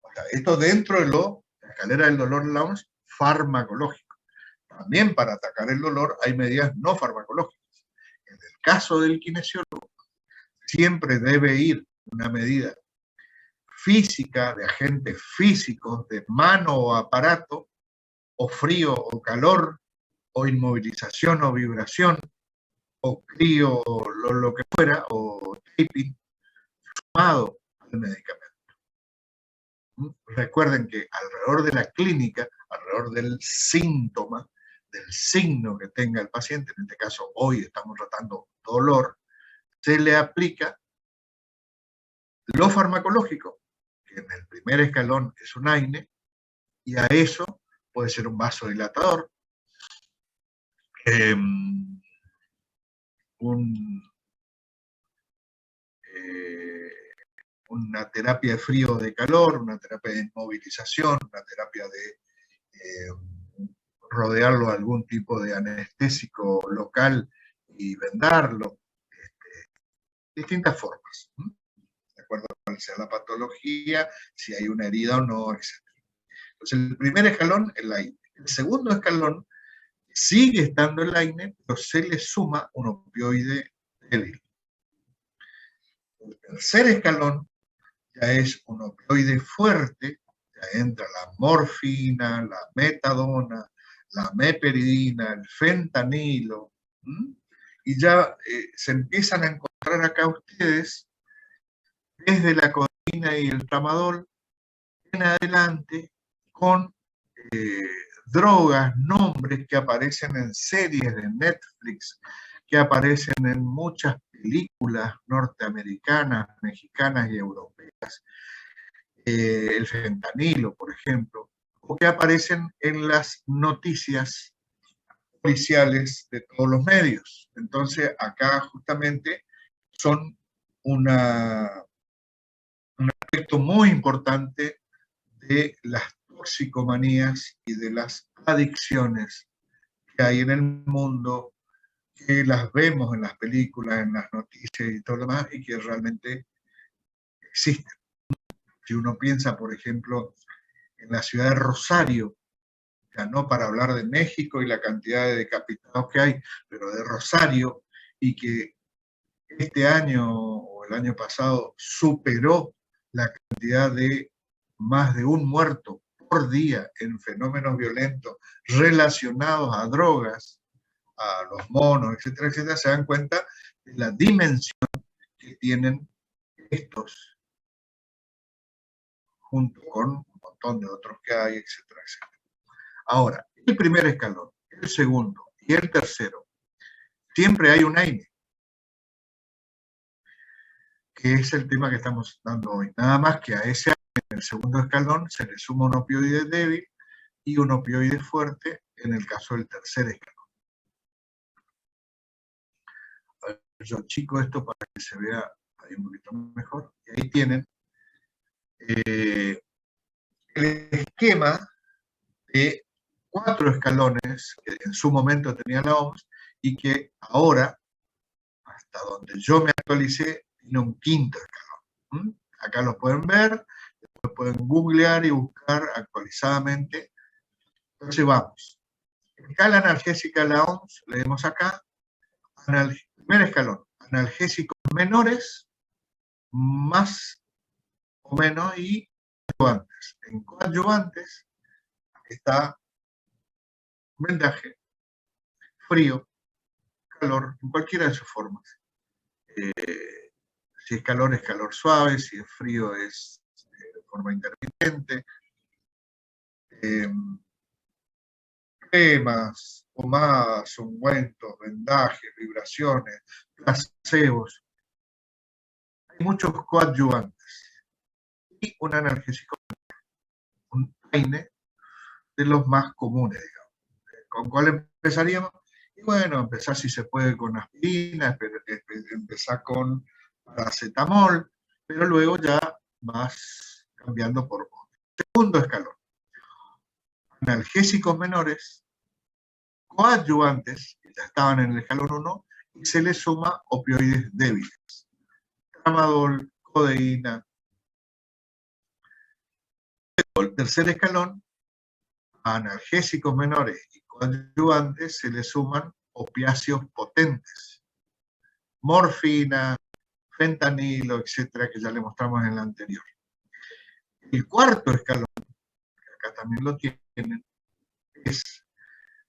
o sea, esto dentro de la escalera del dolor de la OMS, farmacológico. También para atacar el dolor hay medidas no farmacológicas. En el caso del kinesiólogo, siempre debe ir una medida física, de agentes físicos, de mano o aparato, o frío o calor, o inmovilización o vibración, o crío, o lo que fuera, o taping, sumado al medicamento. Recuerden que alrededor de la clínica, alrededor del síntoma, del signo que tenga el paciente, en este caso hoy estamos tratando dolor, se le aplica lo farmacológico, que en el primer escalón es un AINE, y a eso puede ser un vasodilatador, una terapia de frío o de calor, una terapia de inmovilización, una terapia de rodearlo de algún tipo de anestésico local y vendarlo, distintas formas, de acuerdo a cuál sea la patología, si hay una herida o no, etc. Entonces, el primer escalón, el AINE. El segundo escalón Sigue estando el AINE, pero se le suma un opioide débil. El tercer escalón ya es un opioide fuerte, ya entra la morfina, la metadona, la meperidina, el fentanilo, y ya se empiezan a encontrar acá ustedes, desde la codeína y el tramadol en adelante, con drogas, nombres que aparecen en series de Netflix, que aparecen en muchas películas norteamericanas, mexicanas y europeas, el fentanilo, por ejemplo, o que aparecen en las noticias policiales de todos los medios. Entonces, acá justamente son un aspecto muy importante de las toxicomanías y de las adicciones que hay en el mundo, que las vemos en las películas, en las noticias y todo lo demás, y que realmente existen. Si uno piensa, por ejemplo, en la ciudad de Rosario, ya no para hablar de México y la cantidad de decapitados que hay, pero de Rosario, y que este año o el año pasado superó la cantidad de más de un muerto por día en fenómenos violentos relacionados a drogas, a los monos, etcétera, etcétera, se dan cuenta de la dimensión que tienen estos, junto con un montón de otros que hay, etcétera, etcétera. Ahora, el primer escalón, el segundo y el tercero, siempre hay un AINE, que es el tema que estamos dando hoy. Nada más que a ese AINE, en el segundo escalón, se le suma un opioide débil y un opioide fuerte en el caso del tercer escalón. Yo chico esto para que se vea ahí un poquito mejor. Y ahí tienen el esquema de 4 escalones que en su momento tenía la OMS y que ahora, hasta donde yo me actualicé, tiene un quinto escalón. Acá lo pueden ver, lo pueden googlear y buscar actualizadamente. Entonces vamos. Escala analgésica de la OMS, leemos acá. Primer escalón, analgésicos menores, más o menos, y coadyuvantes. En coadyuvantes está vendaje, frío, calor, en cualquiera de sus formas. Si es calor suave, si es frío es de forma intermitente. Cremas, pomadas, ungüentos, vendajes, vibraciones, placebos. Hay muchos coadyuvantes. Y un analgésico, un AINE, de los más comunes, digamos. ¿Con cuál empezaríamos? Y bueno, empezar si se puede con aspirina, empezar con paracetamol, pero luego ya vas cambiando por otro. Segundo escalón, analgésicos menores, coadyuvantes, que ya estaban en el escalón 1, y se les suma opioides débiles, tramadol, codeína. El tercer escalón, a analgésicos menores y coadyuvantes se le suman opiáceos potentes, morfina, fentanilo, etcétera, que ya le mostramos en la anterior. El cuarto escalón, que acá también lo tienen, es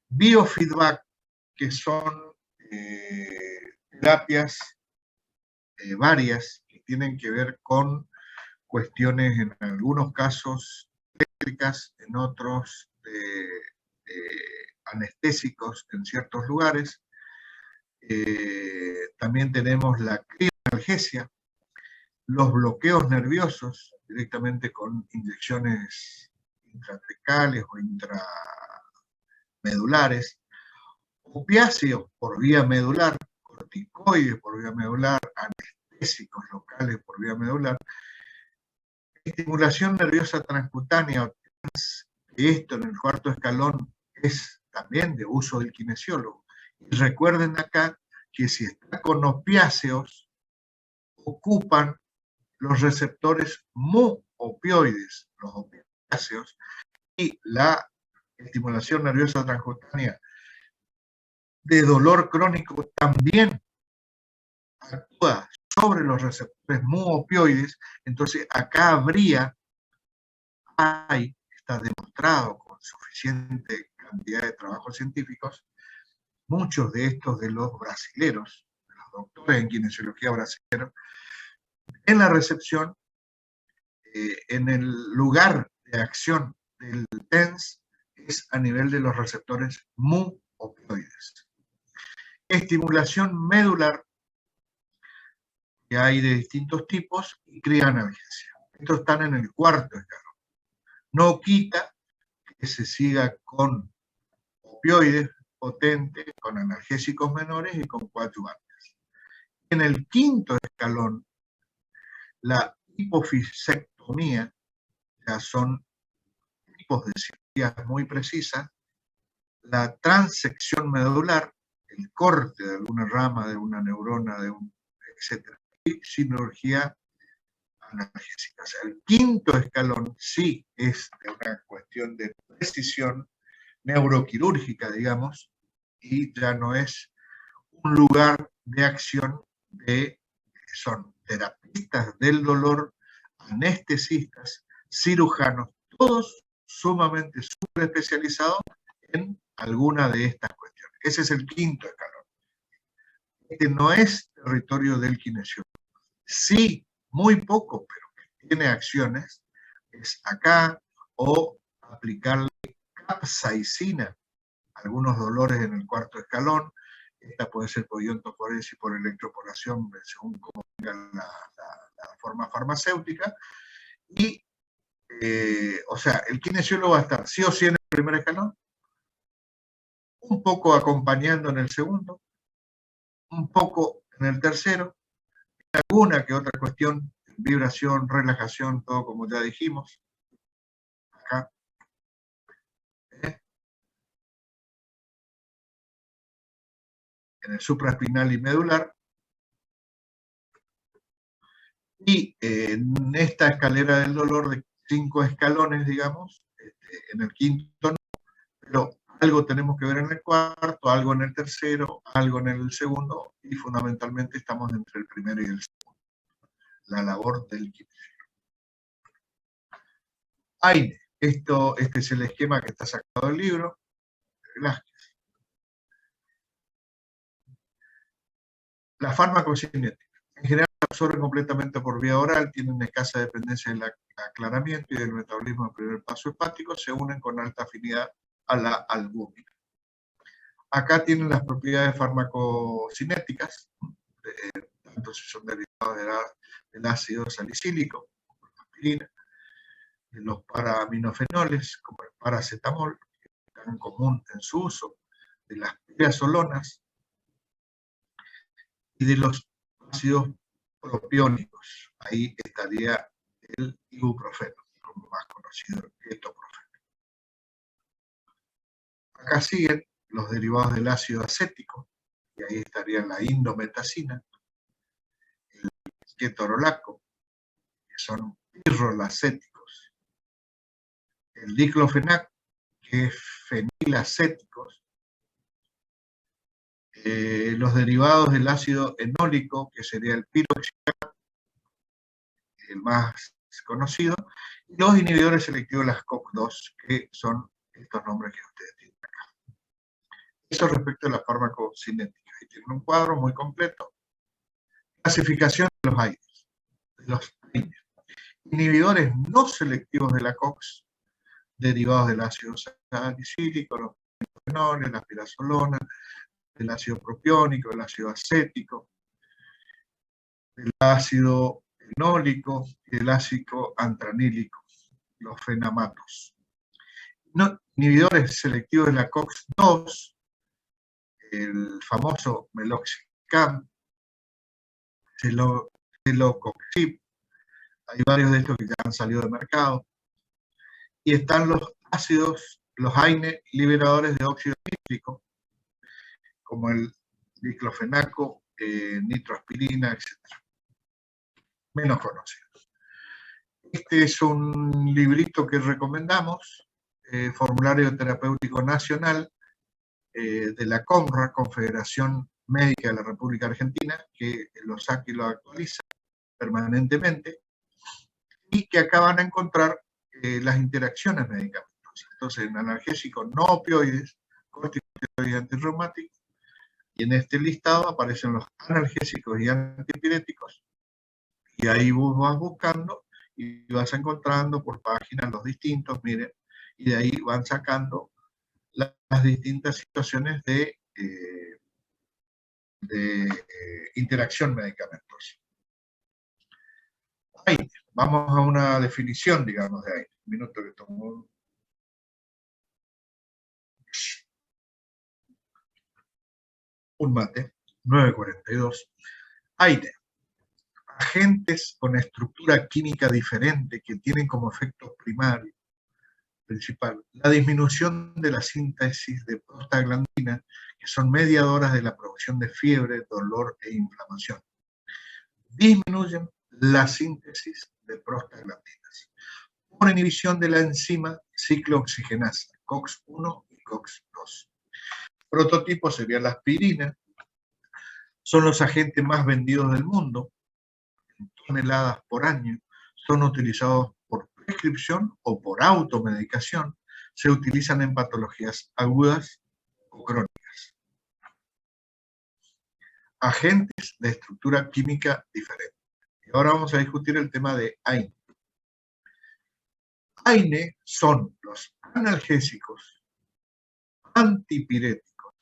biofeedback, que son terapias varias que tienen que ver con cuestiones, en algunos casos eléctricas, en otros anestésicos en ciertos lugares. También tenemos la crioanalgesia, los bloqueos nerviosos, directamente con inyecciones intratracales o intramedulares, opiáceos por vía medular, corticoides por vía medular, anestésicos locales por vía medular, estimulación nerviosa transcutánea, esto en el cuarto escalón es también de uso del kinesiólogo. Y recuerden acá que si está con opiáceos, ocupan los receptores mu-opioides, los opiáceos, y la estimulación nerviosa transcutánea de dolor crónico también actúa sobre los receptores mu-opioides. Entonces acá está demostrado con suficiente cantidad de trabajos científicos, muchos de estos de los brasileros, de los doctores en kinesiología brasileños, en la recepción, en el lugar de acción del TENS, es a nivel de los receptores mu-opioides. Estimulación medular, que hay de distintos tipos, y crea analgesia. Estos están en el cuarto escalón. No quita que se siga con opioides potentes, con analgésicos menores y con coadyuvantes. En el quinto escalón, la hipofisectomía, ya son tipos de cirugías muy precisas, la transección medular, el corte de alguna rama, de una neurona, etc. Y cirugía analgésica. O sea, el quinto escalón sí es de una cuestión de precisión neuroquirúrgica, digamos, y ya no es un lugar de acción son terapistas del dolor, anestesistas, cirujanos, todos sumamente súper especializados en alguna de estas cuestiones. Ese es el quinto escalón. Este no es territorio del kinesiólogo. Sí, muy poco, pero que tiene acciones, es acá, o aplicarle capsaicina, algunos dolores en el cuarto escalón. Esta puede ser por iontoforesis, por electroporación, según cómo venga la forma farmacéutica. Y, o sea, el kinesiólogo va a estar sí o sí en el primer escalón, un poco acompañando en el segundo, un poco en el tercero, alguna que otra cuestión, vibración, relajación, todo como ya dijimos. Acá. En el supraespinal y medular. Y en esta escalera del dolor de 5 escalones, digamos, en el quinto no, pero algo tenemos que ver en el cuarto, algo en el tercero, algo en el segundo, y fundamentalmente estamos entre el primero y el segundo. La labor del kinesiólogo. AINE, este es el esquema que está sacado del libro de Velázquez. La farmacocinética. En general absorben completamente por vía oral, tienen escasa dependencia del aclaramiento y del metabolismo del primer paso hepático, se unen con alta afinidad a la albúmina. Acá tienen las propiedades farmacocinéticas, tanto si son derivados del ácido salicílico, la aspirina, de los paraminofenoles, como el paracetamol, que es tan común en su uso, de las triazolonas y de los ácidos propiónicos. Ahí estaría el ibuprofeno, como más conocido, el ketoprofeno. Acá siguen los derivados del ácido acético, y ahí estaría la indometacina, el ketorolaco, que son pirrolacéticos, el diclofenac, que es fenilacéticos, los derivados del ácido enólico, que sería el piroxicam, el más conocido, y los inhibidores selectivos de las COX-2, que son estos nombres que ustedes tienen acá. Eso respecto a la farmacocinética. Ahí tienen un cuadro muy completo. Clasificación de los AINES. Inhibidores no selectivos de la COX, derivados del ácido salicílico, los fenoles, la pirazolona, el ácido propiónico, el ácido acético, el ácido enólico y el ácido antranílico, los fenamatos. No, inhibidores selectivos de la COX-2, el famoso meloxicam, celocoxib, hay varios de estos que ya han salido de mercado, y están los ácidos, los AINE liberadores de óxido nítrico, como el diclofenaco, nitroaspirina, etc. Menos conocidos. Este es un librito que recomendamos, Formulario Terapéutico Nacional, de la CONRA, Confederación Médica de la República Argentina, que lo saca y lo actualiza permanentemente, y que acaban de encontrar las interacciones medicamentosas. Entonces, en analgésicos no opioides, corticoides antirreumáticos, y en este listado aparecen los analgésicos y antipiréticos, y ahí vos vas buscando y vas encontrando por páginas los distintos, miren, y de ahí van sacando las distintas situaciones de interacción medicamentosa. Aire. Vamos a una definición, digamos, de aire. Un minuto que tomo un mate. 9:42. Aire. Agentes con estructura química diferente que tienen como efecto primario, principal, la disminución de la síntesis de prostaglandina, que son mediadoras de la producción de fiebre, dolor e inflamación. Disminuyen la síntesis de prostaglandinas por inhibición de la enzima ciclooxigenasa, COX-1 y COX-2. Prototipo sería la aspirina. Son los agentes más vendidos del mundo, en toneladas por año. Son utilizados por prescripción o por automedicación. Se utilizan en patologías agudas o crónicas. Agentes de estructura química diferente. Y ahora vamos a discutir el tema de AINE. AINE son los analgésicos, antipiréticos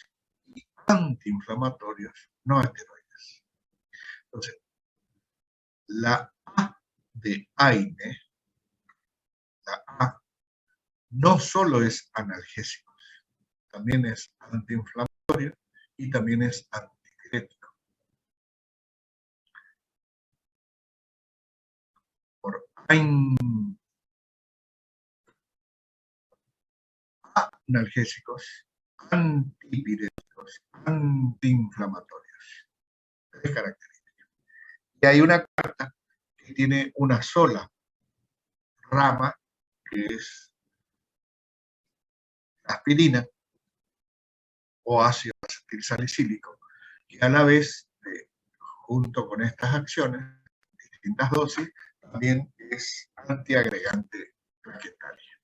y antiinflamatorios no esteroides. Entonces, la A de AINE, la A, no solo es analgésico, también es antiinflamatorio y también es antipirético. Por analgésicos, antipiréticos, antiinflamatorios. 3 características. Y hay una cuarta que tiene una sola rama, que es aspirina o ácido acetilsalicílico, que a la vez, junto con estas acciones, distintas dosis, también es antiagregante plaquetario.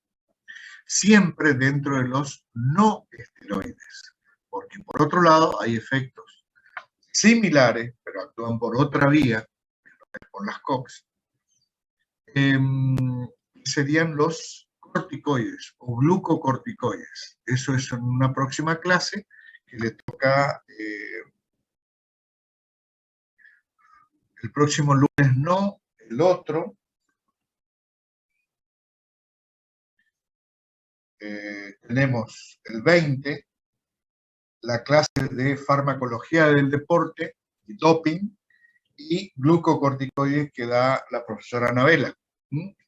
Siempre dentro de los no esteroides, porque por otro lado hay efectos similares, pero actúan por otra vía, por las COX, serían los corticoides o glucocorticoides. Eso es en una próxima clase que le toca el próximo lunes, no, el otro. Tenemos el 20, la clase de farmacología del deporte y doping y glucocorticoides que da la profesora Anabela.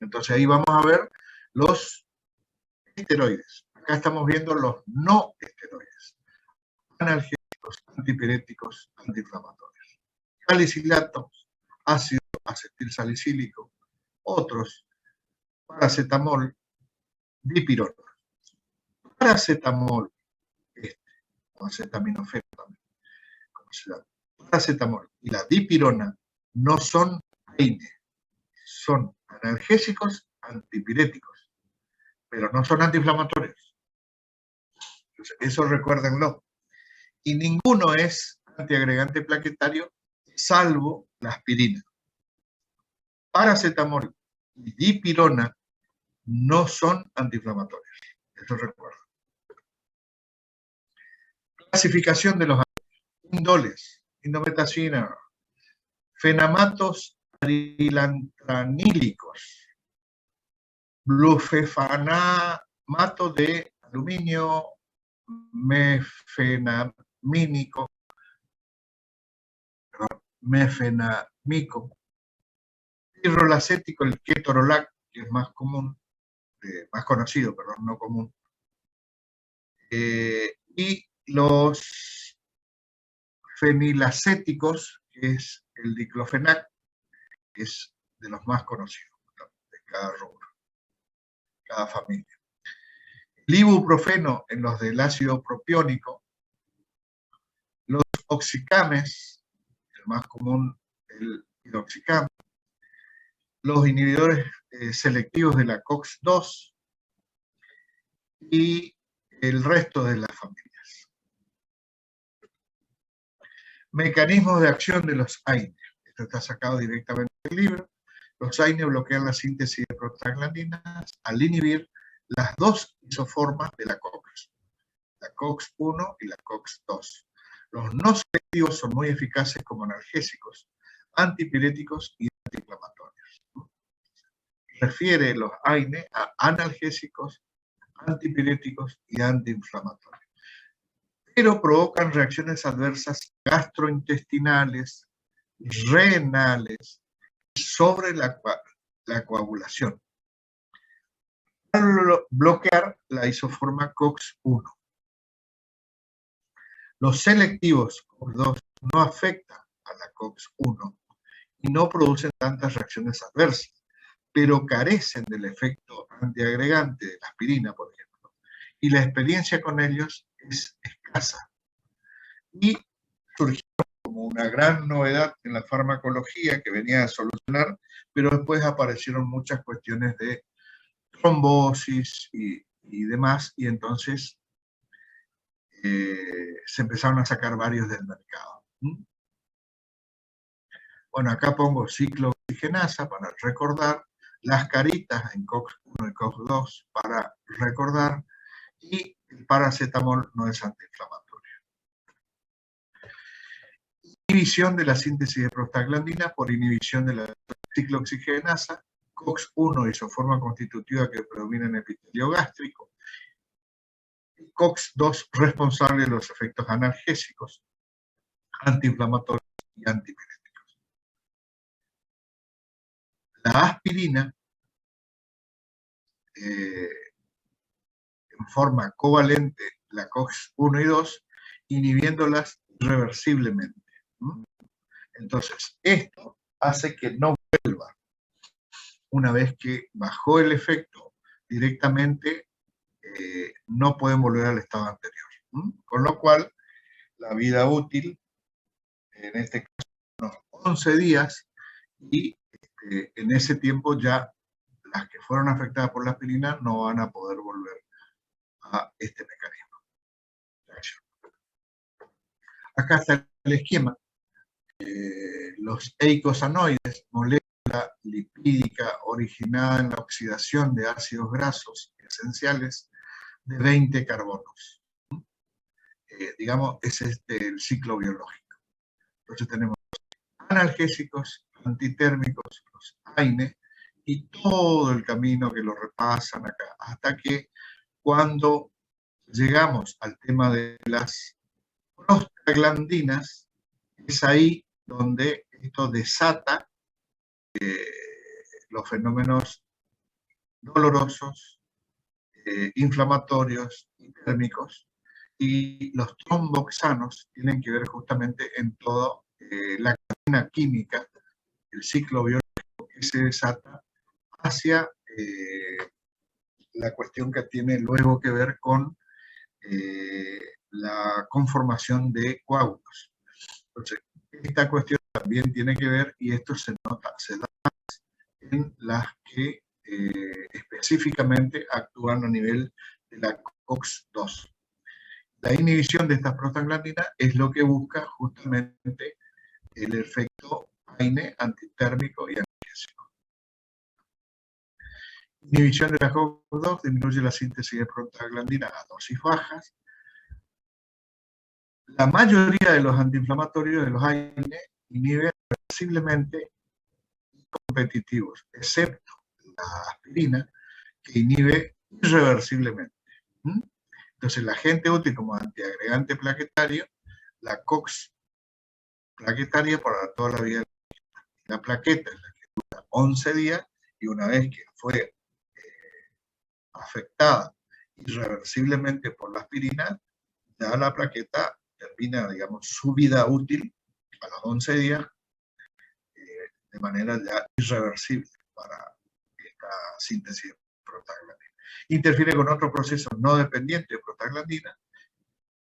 Entonces ahí vamos a ver los esteroides. Acá estamos viendo los no esteroides. Analgésicos, antipiréticos, antiinflamatorios. Salicilatos, ácido acetilsalicílico, otros, paracetamol, dipirona. Paracetamol, o acetaminofén también, como se llama. Paracetamol y la dipirona no son AINE, son analgésicos antipiréticos, pero no son antiinflamatorios. Entonces, eso recuérdenlo. Y ninguno es antiagregante plaquetario, salvo la aspirina. Paracetamol y dipirona no son antiinflamatorios. Eso recuerden. Clasificación de los indoles, indometacina, fenamatos trilantranílicos, blufenamato de aluminio, mefenamico, mefenamico, pirrolacético, el ketorolac, que es más común, más conocido, pero no común, y los fenilacéticos, que es el diclofenac, que es de los más conocidos de cada rubro, cada familia. El ibuprofeno en los del ácido propiónico, oxicames, el más común, el piroxicam, los inhibidores selectivos de la COX-2 y el resto de las familias. Mecanismos de acción de los AINE. Esto está sacado directamente del libro. Los AINE bloquean la síntesis de prostaglandinas al inhibir las dos isoformas de la COX, la COX-1 y la COX-2. Los no selectivos son muy eficaces como analgésicos, antipiréticos y antiinflamatorios. Refiere los AINE a analgésicos, antipiréticos y antiinflamatorios. Pero provocan reacciones adversas gastrointestinales, renales, sobre la coagulación. Al bloquear la isoforma COX-1. Los selectivos COX-2 no afectan a la COX-1 y no producen tantas reacciones adversas, pero carecen del efecto antiagregante de la aspirina, por ejemplo, y la experiencia con ellos es escasa. Y surgió como una gran novedad en la farmacología que venía a solucionar, pero después aparecieron muchas cuestiones de trombosis y demás, y entonces se empezaron a sacar varios del mercado. Bueno, acá pongo ciclooxigenasa para recordar, las caritas en COX-1 y COX-2 para recordar, y el paracetamol no es antiinflamatorio. Inhibición de la síntesis de prostaglandina por inhibición de la ciclooxigenasa, COX-1 isoforma constitutiva que predomina en epitelio gástrico, COX-2 responsable de los efectos analgésicos, antiinflamatorios y antipiréticos. La aspirina, en forma covalente, la COX-1 y 2, inhibiéndolas irreversiblemente. Entonces, esto hace que no vuelva. Una vez que bajó el efecto directamente, no pueden volver al estado anterior. Con lo cual, la vida útil, en este caso, unos 11 días, y en ese tiempo ya las que fueron afectadas por la aspirina no van a poder volver a este mecanismo de acción. Acá está el esquema. Los eicosanoides, molécula lipídica originada en la oxidación de ácidos grasos esenciales de 20 carbonos. Digamos, es el ciclo biológico. Entonces tenemos analgésicos, antitérmicos, los AINE, y todo el camino que lo repasan acá, hasta que cuando llegamos al tema de las prostaglandinas, es ahí donde esto desata los fenómenos dolorosos, inflamatorios y térmicos, y los tromboxanos tienen que ver justamente en toda la cadena química, el ciclo biológico que se desata hacia la cuestión que tiene luego que ver con la conformación de coágulos. Entonces, esta cuestión también tiene que ver, y esto se nota, se da en las que específicamente actúan a nivel de la COX-2. La inhibición de estas prostaglandinas es lo que busca justamente el efecto AINE antitérmico y analgésico. Inhibición de la COX-2 disminuye la síntesis de prostaglandina a dosis bajas. La mayoría de los antiinflamatorios de los AINE inhiben reversiblemente competitivos, excepto la aspirina, que inhibe irreversiblemente. Entonces, el agente útil como antiagregante plaquetario, la COX plaquetaria para toda la vida. La plaqueta es la que dura 11 días, y una vez que fue afectada irreversiblemente por la aspirina, ya la plaqueta termina, digamos, su vida útil a los 11 días de manera ya irreversible para esta síntesis de prostaglandina. Interfiere con otro proceso no dependiente de prostaglandina,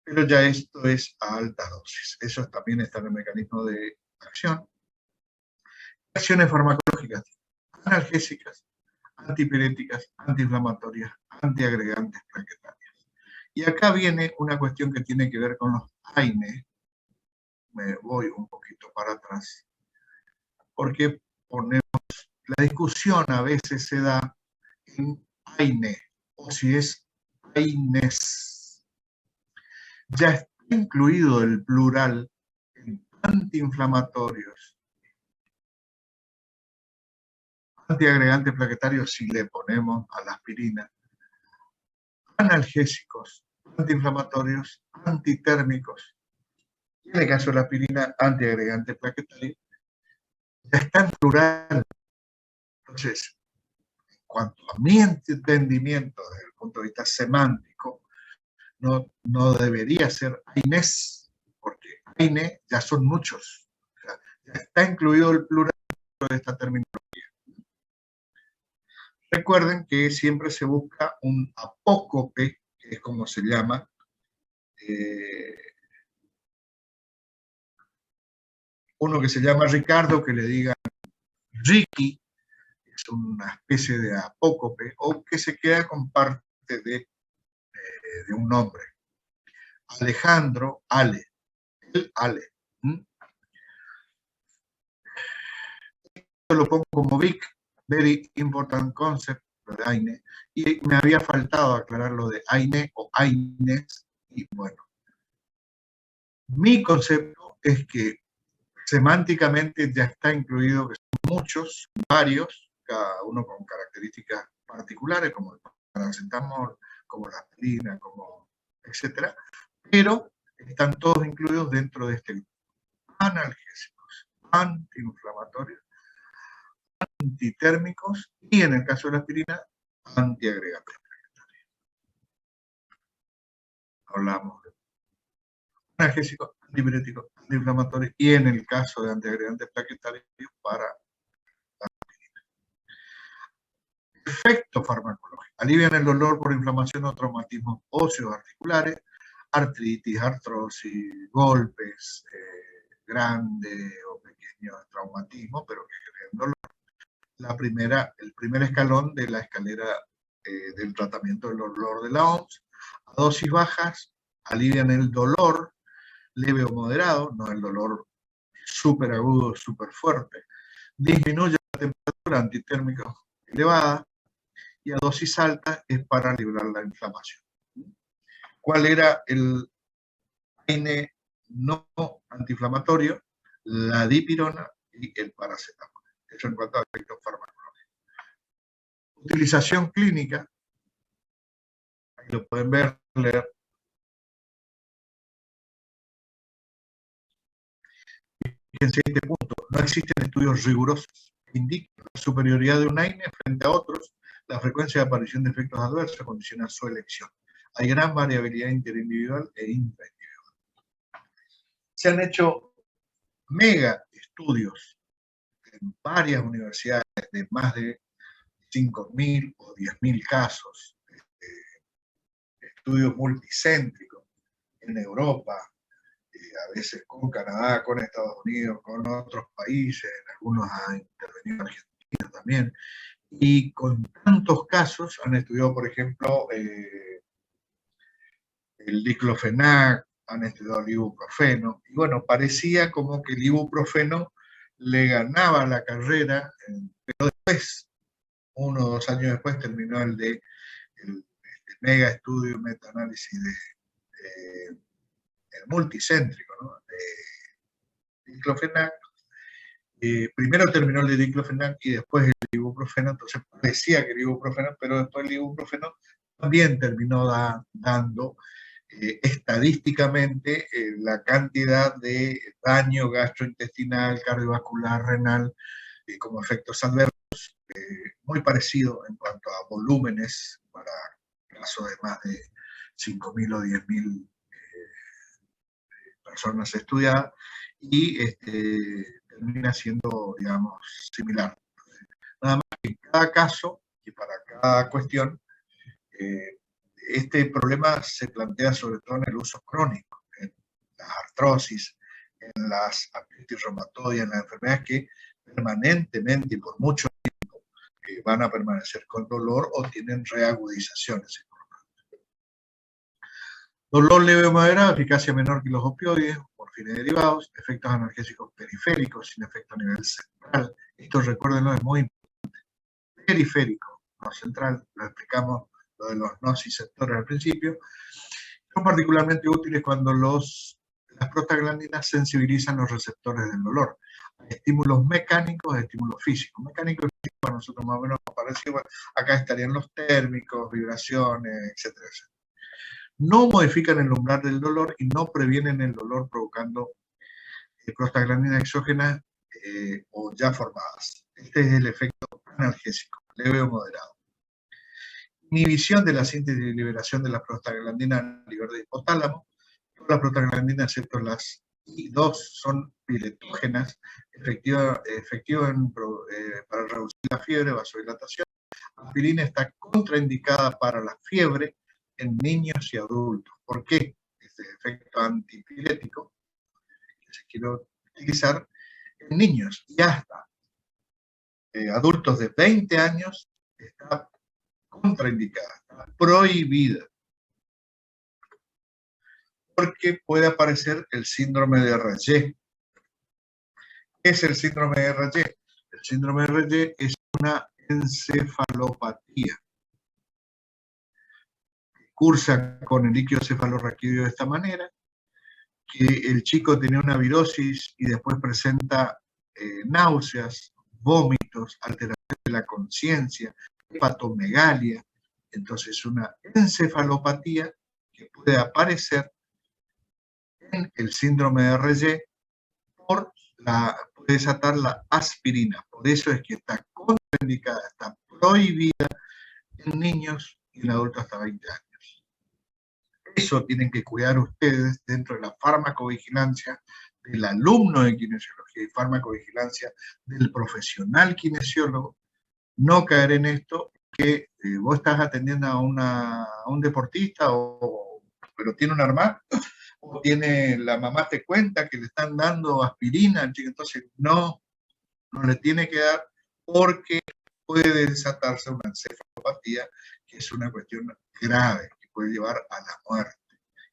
pero ya esto es a alta dosis. Eso también está en el mecanismo de acción. Acciones farmacológicas, analgésicas, antipiréticas, antiinflamatorias, antiagregantes plaquetarias. Y acá viene una cuestión que tiene que ver con los AINE. Me voy un poquito para atrás, porque la discusión a veces se da en AINE, o si es AINES. Ya está incluido el plural en antiinflamatorios, antiagregantes plaquetarios si le ponemos a la aspirina, analgésicos, antiinflamatorios, antitérmicos, y en el caso de la aspirina, antiagregante plaquetario, ya está en plural. Entonces, en cuanto a mi entendimiento desde el punto de vista semántico, no debería ser AINES, porque AINE ya son muchos. O sea, ya está incluido el plural de esta terminología. Recuerden que siempre se busca un apócope, que es como se llama, uno que se llama Ricardo, que le digan Ricky, es una especie de apócope, o que se queda con parte de un nombre. Alejandro, Ale, el Ale. Yo lo pongo como Vic, very important concept, lo de AINE, y me había faltado aclarar lo de AINE o AINES, y bueno. Mi concepto es que semánticamente ya está incluido, que son muchos, varios, cada uno con características particulares, como el paracetamol, como la aspirina, como etcétera, pero están todos incluidos dentro de este grupo. Analgésicos, antiinflamatorios, antitérmicos y, en el caso de la aspirina, antiagregantes plaquetarios. Hablamos de analgésicos, antipiréticos, antiinflamatorios y, en el caso de antiagregantes plaquetarios, para la aspirina. Efecto farmacológico. Alivian el dolor por inflamación o traumatismos óseos articulares, artritis, artrosis, golpes, grandes o pequeños traumatismos, pero que generan dolor. El primer escalón de la escalera del tratamiento del dolor de la OMS. A dosis bajas alivian el dolor leve o moderado, no el dolor súper agudo, súper fuerte. Disminuye la temperatura antitérmica elevada, y a dosis alta es para liberar la inflamación. ¿Cuál era el AINE no antiinflamatorio? La dipirona y el paracetamol. Eso en cuanto a efectos farmacológicos. Utilización clínica, ahí lo pueden ver, leer. Fíjense este punto, no existen estudios rigurosos que indiquen la superioridad de un AINE frente a otros. La frecuencia de aparición de efectos adversos condiciona su elección. Hay gran variabilidad interindividual e intraindividual. Se han hecho mega estudios en varias universidades de más de 5.000 o 10.000 casos, estudios multicéntricos en Europa, a veces con Canadá, con Estados Unidos, con otros países, en algunos ha intervenido Argentina también, y con tantos casos han estudiado, por ejemplo, el diclofenac, han estudiado el ibuprofeno, y bueno, parecía como que el ibuprofeno le ganaba la carrera, pero después, 1 o 2 años después, terminó el mega estudio, metaanálisis el multicéntrico, ¿no? De diclofenac. Primero terminó el de diclofenac y después el ibuprofeno, entonces parecía que el ibuprofeno, pero después el ibuprofeno también terminó dando estadísticamente la cantidad de daño gastrointestinal, cardiovascular, renal, como efectos adversos, muy parecido en cuanto a volúmenes para casos de más de 5.000 o 10.000 personas estudiadas, y termina siendo, digamos, similar. Nada más que en cada caso y para cada cuestión, Este problema se plantea sobre todo en el uso crónico, en las artrosis, en las artritis reumatoides, en las enfermedades que permanentemente y por mucho tiempo van a permanecer con dolor o tienen reagudizaciones. Dolor leve o moderado, eficacia menor que los opioides, morfina y derivados, efectos analgésicos periféricos sin efecto a nivel central. Esto, recuérdenlo, es muy importante. Periférico, no central, lo explicamos lo de los nociceptores al principio. Son particularmente útiles cuando las prostaglandinas sensibilizan los receptores del dolor. Hay estímulos mecánicos, estímulos físicos. Mecánicos y físicos para nosotros más o menos parecido. Acá estarían los térmicos, vibraciones, etcétera, etcétera. No modifican el umbral del dolor y no previenen el dolor provocando prostaglandinas exógenas o ya formadas. Este es el efecto analgésico, leve o moderado. Inhibición de la síntesis y liberación de la prostaglandina a nivel del hipotálamo. Todas las prostaglandinas, excepto las I2, son piretógenas, efectivas para reducir la fiebre, vasodilatación. La aspirina está contraindicada para la fiebre en niños y adultos. ¿Por qué? Este efecto antipirético que se quiere utilizar en niños y hasta adultos de 20 años está contraindicada, está prohibida. Porque puede aparecer el síndrome de Rayet. ¿Qué es el síndrome de Rayet? El síndrome de Rayet es una encefalopatía. Cursa con el líquido cefalorraquídeo de esta manera, que el chico tiene una virosis y después presenta náuseas, vómitos, alteración de la conciencia, hepatomegalia. Entonces, una encefalopatía que puede aparecer en el síndrome de Rayet puede desatar la aspirina. Por eso es que está contraindicada, está prohibida en niños y en adultos hasta 20 años. Eso tienen que cuidar ustedes dentro de la farmacovigilancia del alumno de kinesiología y farmacovigilancia del profesional kinesiólogo. No caer en esto que vos estás atendiendo a un deportista pero tiene un arma, o la mamá te cuenta que le están dando aspirina, entonces no le tiene que dar porque puede desatarse una encefalopatía, que es una cuestión grave, que puede llevar a la muerte.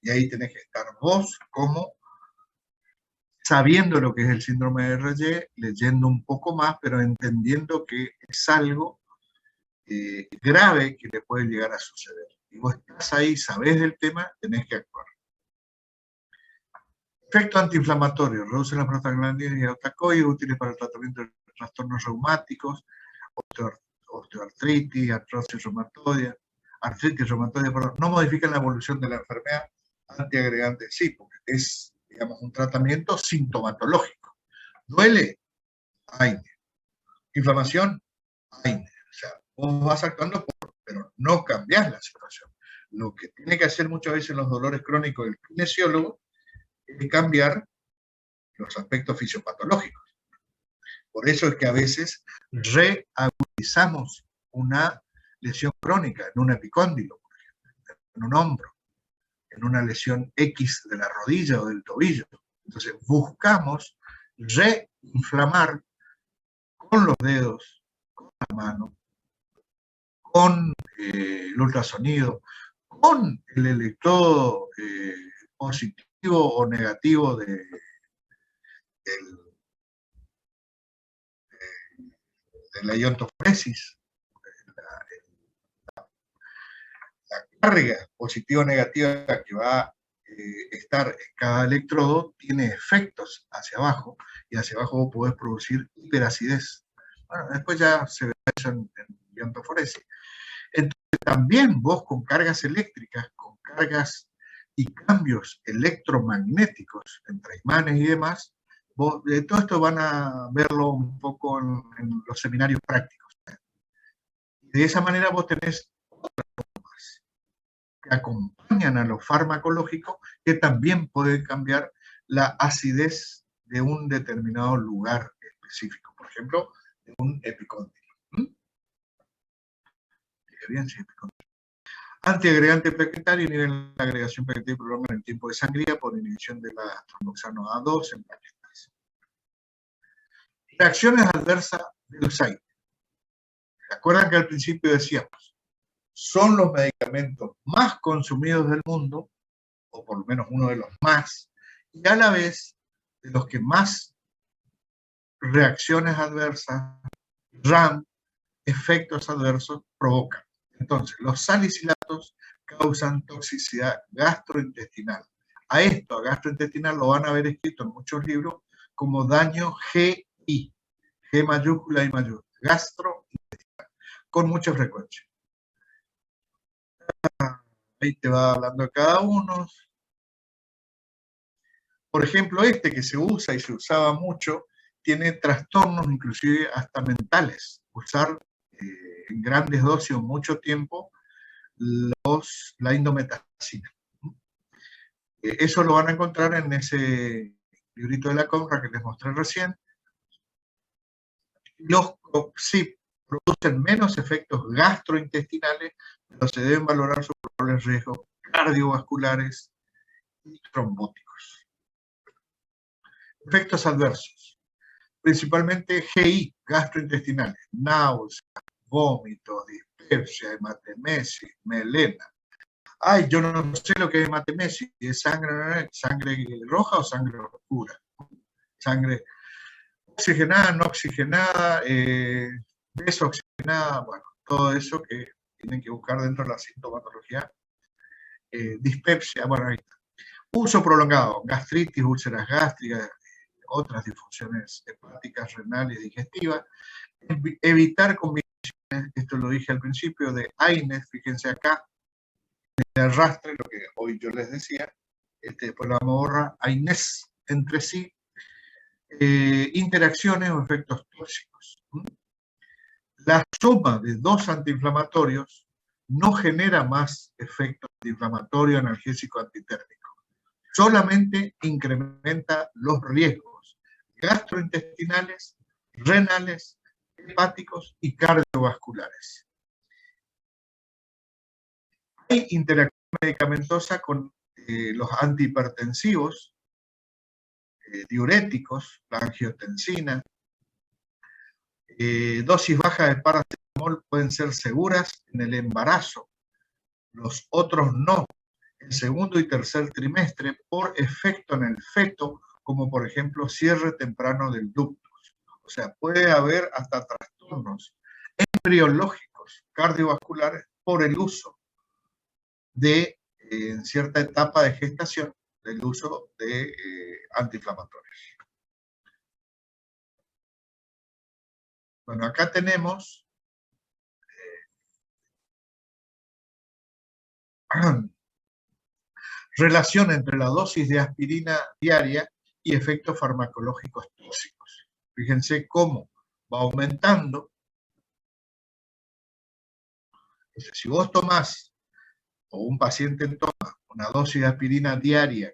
Y ahí tenés que estar vos como sabiendo lo que es el síndrome de Rayet, leyendo un poco más, pero entendiendo que es algo grave que le puede llegar a suceder. Y vos estás ahí, sabés del tema, tenés que actuar. Efecto antiinflamatorio, reduce la prostaglandina y eutacoides, útiles para el tratamiento de trastornos reumáticos, osteoartritis, artritis reumatoide, no modifican la evolución de la enfermedad. Antiagregantes sí, porque es, digamos, un tratamiento sintomatológico. ¿Duele? Hay. ¿Inflamación? Hay. O sea, vos vas actuando pero no cambias la situación. Lo que tiene que hacer muchas veces los dolores crónicos del kinesiólogo es cambiar los aspectos fisiopatológicos. Por eso es que a veces reagudizamos una lesión crónica en un epicóndilo, por ejemplo, en un hombro, en una lesión X de la rodilla o del tobillo. Entonces buscamos reinflamar con los dedos, con la mano, con el ultrasonido, con el electrodo positivo o negativo de la iontoforesis. La carga positiva o negativa que va a estar en cada electrodo tiene efectos hacia abajo, y hacia abajo vos podés producir hiperacidez. Bueno, después ya se ve eso en iontoforesis. Entonces también vos con cargas eléctricas, con cargas y cambios electromagnéticos entre imanes y demás, todo esto van a verlo un poco en los seminarios prácticos. De esa manera vos tenés otras formas que acompañan a lo farmacológico, que también pueden cambiar la acidez de un determinado lugar específico, por ejemplo, de un epicóndilo. Bien, sí, epicóndilo. Antiagregante plaquetario, inhiben la agregación plaquetaria y prolongan el tiempo de sangría por inhibición de la tromboxano A2 en plaquetas. Reacciones adversas del USAID. ¿Se acuerdan que al principio decíamos? Son los medicamentos más consumidos del mundo, o por lo menos uno de los más, y a la vez de los que más reacciones adversas, RAM, efectos adversos provocan. Entonces, los salicilatos causan toxicidad gastrointestinal. A esto, a gastrointestinal, lo van a ver escrito en muchos libros como daño GI, G mayúscula y mayúscula, gastrointestinal, con mucha frecuencia. Ahí te va hablando de cada uno. Por ejemplo, este que se usa y se usaba mucho, tiene trastornos inclusive hasta mentales. Usar en grandes dosis o mucho tiempo la indometacina. Eso lo van a encontrar en ese librito de la compra que les mostré recién. Los COPSIP producen menos efectos gastrointestinales, pero se deben valorar sus probables riesgos cardiovasculares y trombóticos. Efectos adversos, principalmente GI, gastrointestinales, náuseas, vómitos, dispepsia, hematemesis, melena. Ay, yo no sé lo que es hematemesis, ¿es sangre roja o sangre oscura? Sangre oxigenada, no oxigenada, desoxigenada, bueno, todo eso que tienen que buscar dentro de la sintomatología. Dispepsia, bueno, ahí está. Uso prolongado, gastritis, úlceras gástricas, otras disfunciones hepáticas, renales, digestivas. Evitar combinaciones, esto lo dije al principio, de AINES, fíjense acá, el arrastre, lo que hoy yo les decía, después la vamos a borrar, AINES entre sí, interacciones o efectos tóxicos. La suma de dos antiinflamatorios no genera más efecto antiinflamatorio, analgésico, antitérmico. Solamente incrementa los riesgos gastrointestinales, renales, hepáticos y cardiovasculares. Hay interacción medicamentosa con los antihipertensivos, diuréticos, la angiotensina. Dosis bajas de paracetamol pueden ser seguras en el embarazo, los otros no, en segundo y tercer trimestre, por efecto en el feto, como por ejemplo cierre temprano del ductus. O sea, puede haber hasta trastornos embriológicos cardiovasculares por el uso de, en cierta etapa de gestación, del uso de antiinflamatorios. Bueno, acá tenemos relación entre la dosis de aspirina diaria y efectos farmacológicos tóxicos. Fíjense cómo va aumentando. Entonces, si vos tomás, o un paciente toma una dosis de aspirina diaria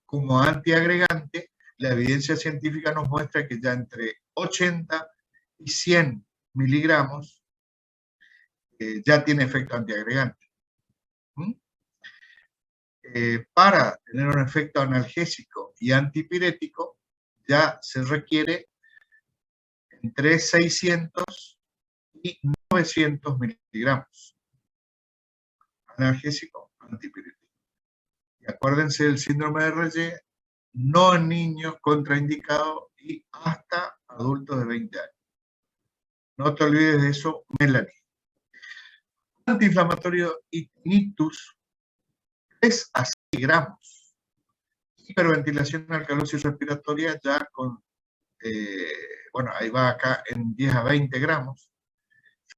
como antiagregante, la evidencia científica nos muestra que ya entre 80 y 100 miligramos ya tiene efecto antiagregante. Para tener un efecto analgésico y antipirético, ya se requiere entre 600 y 900 miligramos. Analgésico, antipirético. Y acuérdense del síndrome de Reye, no en niños, contraindicado, y hasta adultos de 20 años. No te olvides de eso, Melanie. Antiinflamatorio y tinnitus, 3 a 6 gramos. Hiperventilación alcalosis respiratoria ya con, bueno, ahí va acá en 10 a 20 gramos.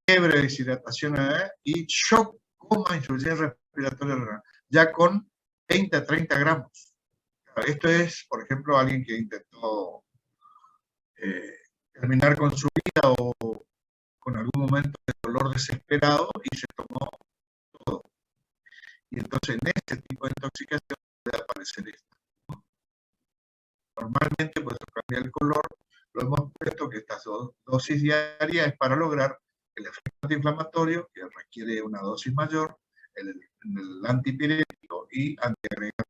Fiebre, deshidratación y shock, coma, insuficiencia respiratoria ya con 20 a 30 gramos. Esto es, por ejemplo, alguien que intentó terminar con su vida o con algún momento de dolor desesperado y se tomó todo. Y entonces en este tipo de intoxicación puede aparecer esto. Normalmente, pues cambiar el color, lo hemos puesto que estas dosis diarias es para lograr el efecto antiinflamatorio, que requiere una dosis mayor, el el antipirético y antiagregado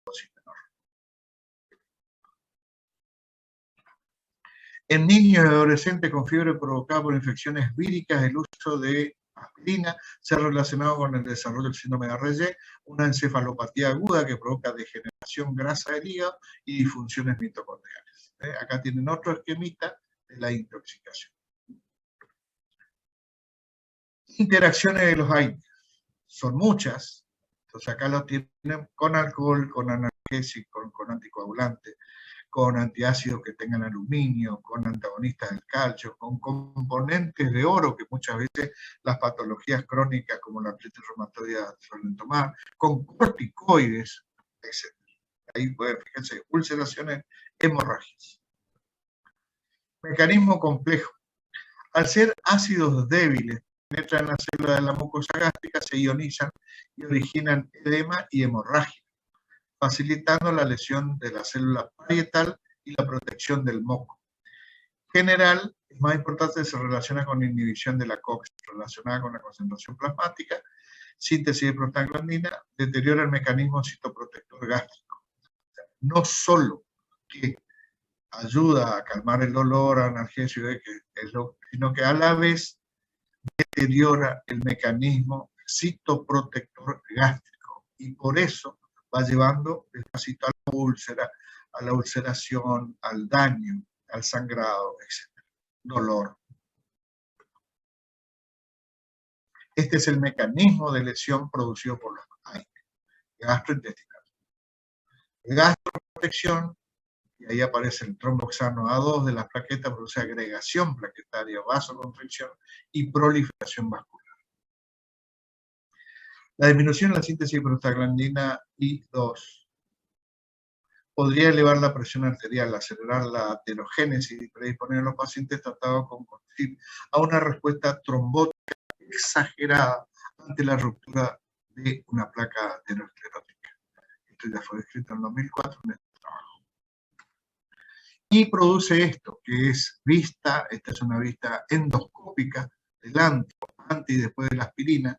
dosis menor. En niños y adolescentes con fiebre provocada por infecciones víricas, el uso de aspirina se ha relacionado con el desarrollo del síndrome de Reye, una encefalopatía aguda que provoca degeneración grasa del hígado y disfunciones mitocondriales. Acá tienen otro esquemita de la intoxicación. Interacciones de los AINE son muchas, entonces acá los tienen con alcohol, con analgésicos, con anticoagulantes, con antiácidos que tengan aluminio, con antagonistas del calcio, con componentes de oro que muchas veces las patologías crónicas como la artritis reumatoide suelen tomar, con corticoides, etc. Ahí pueden, fíjense, ulceraciones, hemorragias. Mecanismo complejo. Al ser ácidos débiles, penetran en la célula de la mucosa gástrica, se ionizan y originan edema y hemorragia, facilitando la lesión de la célula parietal y la protección del moco. En general, es más importante, se relaciona con la inhibición de la COX, relacionada con la concentración plasmática, síntesis de prostaglandina, deteriora el mecanismo citoprotector gástrico. No solo que ayuda a calmar el dolor, analgésico, sino que a la vez deteriora el mecanismo citoprotector gástrico. Y por eso va llevando despacito a la úlcera, a la ulceración, al daño, al sangrado, etc. Dolor. Este es el mecanismo de lesión producido por los AINE, gastrointestinal. Gastroprotección, y ahí aparece el tromboxano A2 de las plaquetas, produce agregación plaquetaria, vasoconstricción y proliferación vascular. La disminución en la síntesis de prostaglandina I2 podría elevar la presión arterial, acelerar la aterogénesis y predisponer a los pacientes tratados con conducir a una respuesta trombótica exagerada ante la ruptura de una placa aterosclerótica. Esto ya fue descrito en 2004 en este trabajo. Y produce esto, que es vista, esta es una vista endoscópica del antes y después de la aspirina.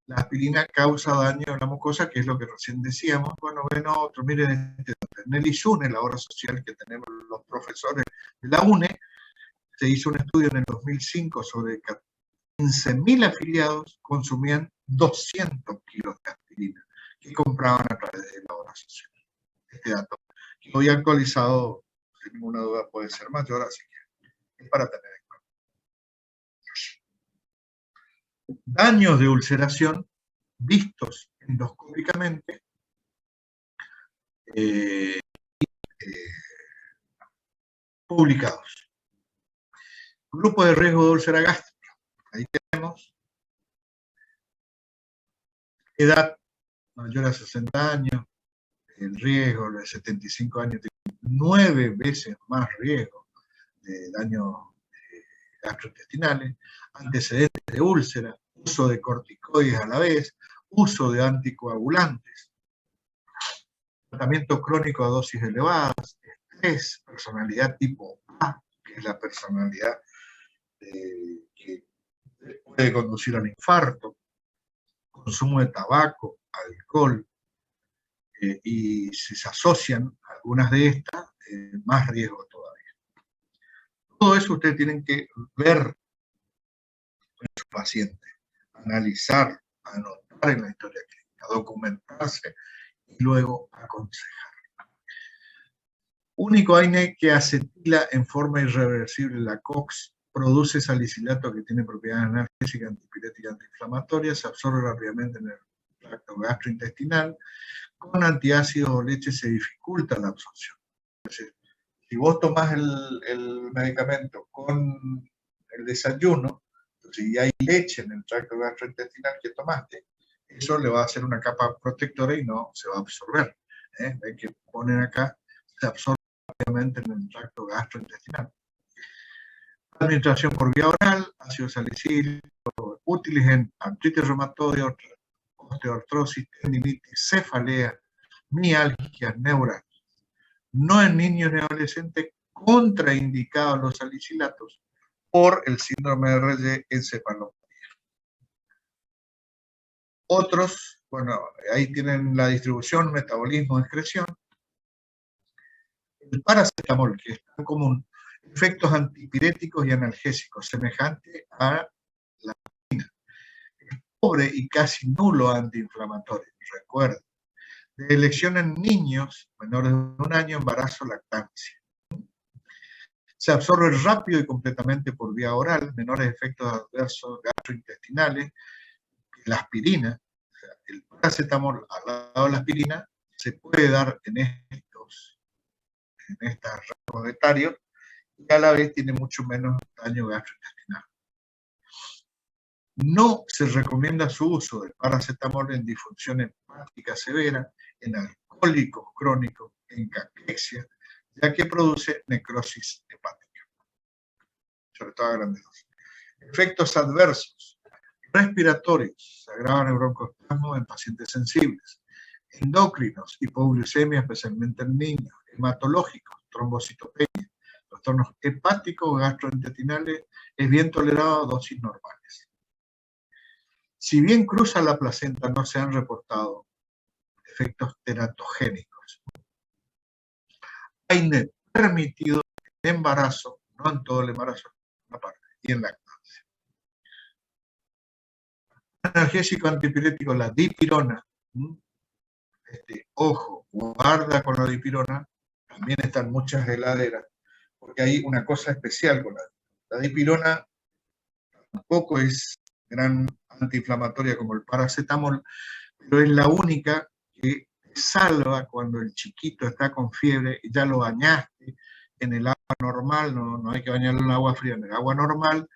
La aspirina causa daño a la mucosa, que es lo que recién decíamos. Bueno, ven otro, miren este. En el ISUNE, la obra social que tenemos los profesores de la UNE, se hizo un estudio en el 2005 sobre 15.000 afiliados consumían 200 kilos de aspirina que compraban a través de la obra social. Este dato, que hoy actualizado, sin ninguna duda puede ser mayor, así que es para tener en cuenta. Daños de ulceración vistos endoscópicamente publicados. Grupo de riesgo de úlcera gástrica. Ahí tenemos edad mayor a 60 años, el riesgo de 75 años tiene 9 veces más riesgo de daños gastrointestinales, antecedentes de úlcera, uso de corticoides a la vez, uso de anticoagulantes, tratamiento crónico a dosis elevadas, estrés, personalidad tipo A, que es la personalidad que puede conducir al infarto, consumo de tabaco, alcohol, y si se asocian algunas de estas, más riesgo todavía. Todo eso ustedes tienen que ver en su paciente, analizar, anotar en la historia clínica, documentarse y luego aconsejar. Único AINE que acetila en forma irreversible la COX, produce salicilato que tiene propiedades analgésicas, antipiréticas, antiinflamatorias, se absorbe rápidamente en el tracto gastrointestinal, con antiácidos o leche se dificulta la absorción. Es decir, si vos tomás el medicamento con el desayuno, si hay leche en el tracto gastrointestinal que tomaste, eso le va a hacer una capa protectora y no se va a absorber. Hay que poner acá, se absorbe rápidamente en el tracto gastrointestinal. Administración por vía oral, ácido salicílico, útiles en artritis reumatoide, osteoartrosis, tendinitis, cefalea, mialgias, neuralgias. No en niños ni adolescentes, contraindicados los salicilatos por el síndrome de Reye encefalopatía. Otros, bueno, ahí tienen la distribución, metabolismo, excreción. El paracetamol, que es tan común, efectos antipiréticos y analgésicos, semejante a la aspirina. Es pobre y casi nulo antiinflamatorio, recuerden. De elección en niños menores de 1 año, embarazo, lactancia. Se absorbe rápido y completamente por vía oral, menores efectos adversos gastrointestinales. La aspirina, o sea, el paracetamol al lado de la aspirina, se puede dar en estos rangos etarios y a la vez tiene mucho menos daño gastrointestinal. No se recomienda su uso de paracetamol en disfunción hepática severa, en alcohólicos crónicos, en caquexia, ya que produce necrosis hepática, sobre todo a grandes dosis. Efectos adversos respiratorios, se agravan el broncoespasmo en pacientes sensibles, endocrinos, hipoglucemia, especialmente en niños, hematológicos, trombocitopenia, trastornos hepáticos, gastrointestinales, es bien tolerado a dosis normales. Si bien cruza la placenta, no se han reportado efectos teratogénicos. Hay permitido en embarazo, no en todo el embarazo, en una parte, y en lactancia. Analgésico antipirético, la dipirona. Ojo, guarda con la dipirona, también están muchas heladeras, porque hay una cosa especial con la dipirona, tampoco es gran antiinflamatoria como el paracetamol, pero es la única que salva cuando el chiquito está con fiebre y ya lo bañaste en el agua normal, no hay que bañarlo en el agua fría, en el agua normal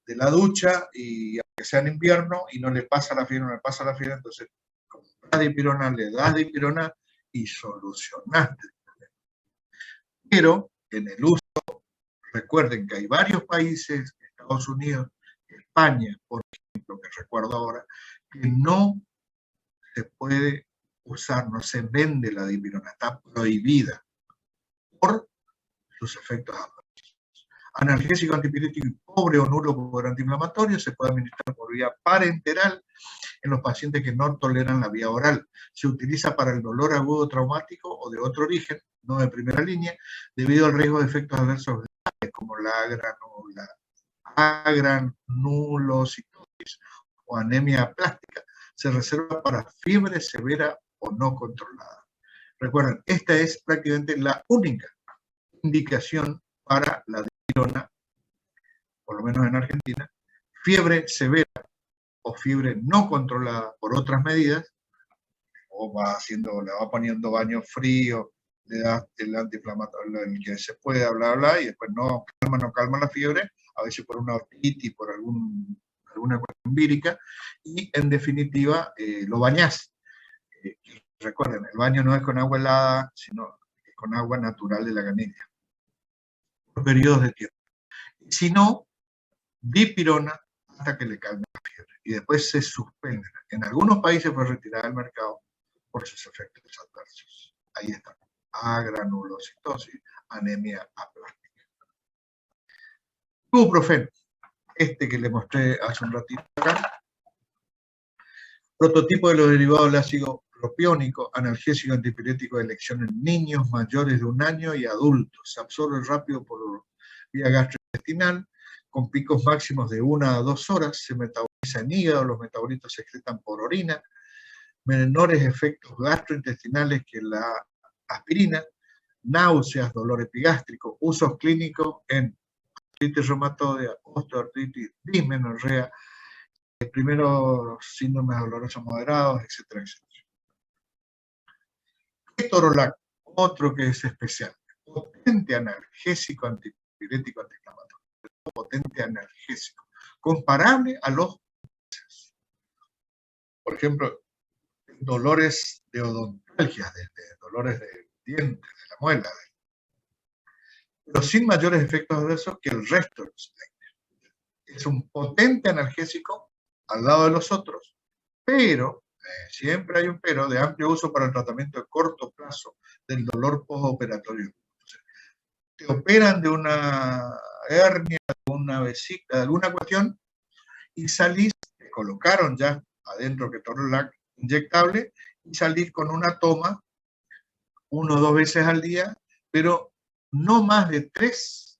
de la ducha, y aunque sea en invierno y no le pasa la fiebre, entonces con la dipirona le das dipirona y solucionaste el problema. Pero en el uso, recuerden que hay varios países, Estados Unidos, España, por ejemplo, que recuerdo ahora, que no se puede usar, no se vende la dipirona, está prohibida por sus efectos adversos. Analgésico antipirético y pobre o nulo por antiinflamatorio se puede administrar por vía parenteral en los pacientes que no toleran la vía oral. Se utiliza para el dolor agudo traumático o de otro origen, no de primera línea, debido al riesgo de efectos adversos graves como la agranulocitosis o anemia aplastica. Se reserva para fiebre severa o no controlada. Recuerden, esta es prácticamente la única indicación para la dipirona, por lo menos en Argentina, fiebre severa o fiebre no controlada por otras medidas, o le va poniendo baño frío, le da el antiinflamatorio, el que se puede, bla, y después no calma la fiebre, a veces por una otitis, por alguna cuestión vírica, y en definitiva lo bañás. Recuerden, el baño no es con agua helada, sino con agua natural de la canilla, por periodos de tiempo. Si no, dipirona hasta que le calme la fiebre, y después se suspende. En algunos países fue retirada del mercado por sus efectos adversos. Ahí está. Agranulocitosis, anemia aplástica. Ibuprofeno, que le mostré hace un ratito acá. Prototipo de los derivados del ácido propiónico, analgésico antipirético de elección en niños mayores de 1 año y adultos. Se absorbe rápido por vía gastrointestinal, con picos máximos de 1 a 2 horas. Se metaboliza en hígado, los metabolitos se excretan por orina. Menores efectos gastrointestinales que la aspirina, náuseas, dolor epigástrico, usos clínicos en artritis reumatoidea, osteoartritis, dismenorrea, primeros síndromes dolorosos moderados, etcétera, etcétera. Ketorolac, otro que es especial, potente analgésico, antipirético, antiinflamatorio, potente analgésico, comparable a los, por ejemplo, dolores de odontalgias, de dolores de dientes, de la muela, pero sin mayores efectos adversos que el resto de los efectos. Es un potente analgésico al lado de los otros, pero, siempre hay un pero, de amplio uso para el tratamiento de corto plazo del dolor postoperatorio. Te operan de una hernia, de una vesícula, de alguna cuestión, y salís, te colocaron ya adentro ketorolac inyectable, y salir con una toma 1 o 2 veces al día, pero no más de 3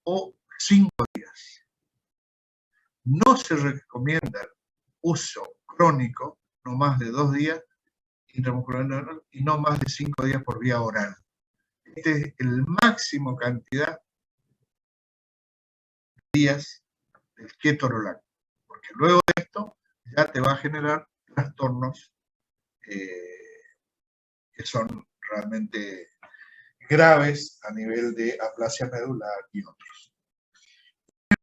o 5 días. No se recomienda uso crónico, no más de 2 días intramuscular y no más de 5 días por vía oral. Este es el máximo cantidad de días del ketorolac, porque luego de esto ya te va a generar trastornos que son realmente graves a nivel de aplasia medular y otros.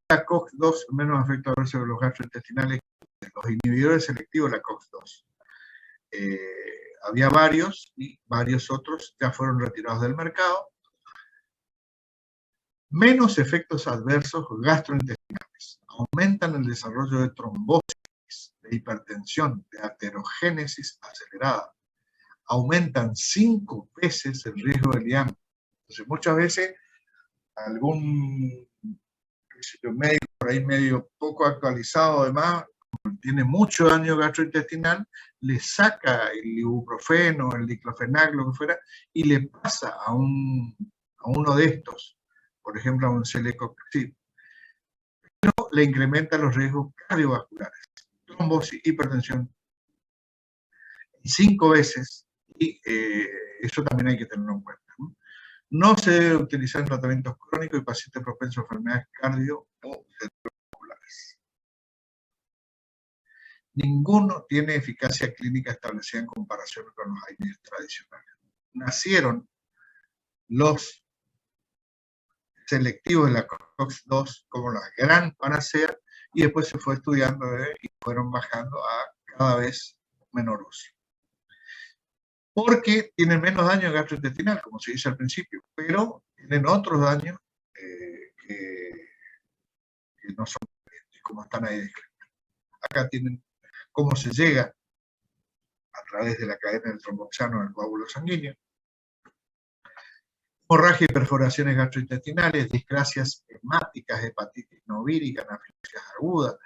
La COX-2 menos efecto adverso de los gastrointestinales, los inhibidores selectivos de la COX-2. Había varios y varios otros ya fueron retirados del mercado. Menos efectos adversos gastrointestinales. Aumentan el desarrollo de trombosis, de hipertensión, de aterogénesis acelerada. Aumentan 5 veces el riesgo de LIAM. Entonces, muchas veces, algún médico por ahí medio poco actualizado, además, tiene mucho daño gastrointestinal, le saca el ibuprofeno, el diclofenac, lo que fuera, y le pasa a uno de estos, por ejemplo, a un celecoxib, pero le incrementa los riesgos cardiovasculares, trombosis, hipertensión, 5 veces, y eso también hay que tenerlo en cuenta. No se debe utilizar en tratamientos crónicos y pacientes propensos a enfermedades cardio o cerebrovasculares. Ninguno tiene eficacia clínica establecida en comparación con los AINES tradicionales. Nacieron los selectivos de la COX-2 como la gran panacea y después se fue estudiando y fueron bajando a cada vez menor uso. Porque tienen menos daño gastrointestinal, como se dice al principio, pero tienen otros daños que no son como están ahí descritos. Acá tienen cómo se llega a través de la cadena del tromboxano al coágulo sanguíneo, hemorragia y perforaciones gastrointestinales, discrasias hemáticas, hepatitis no vírica, anafilaxia aguda,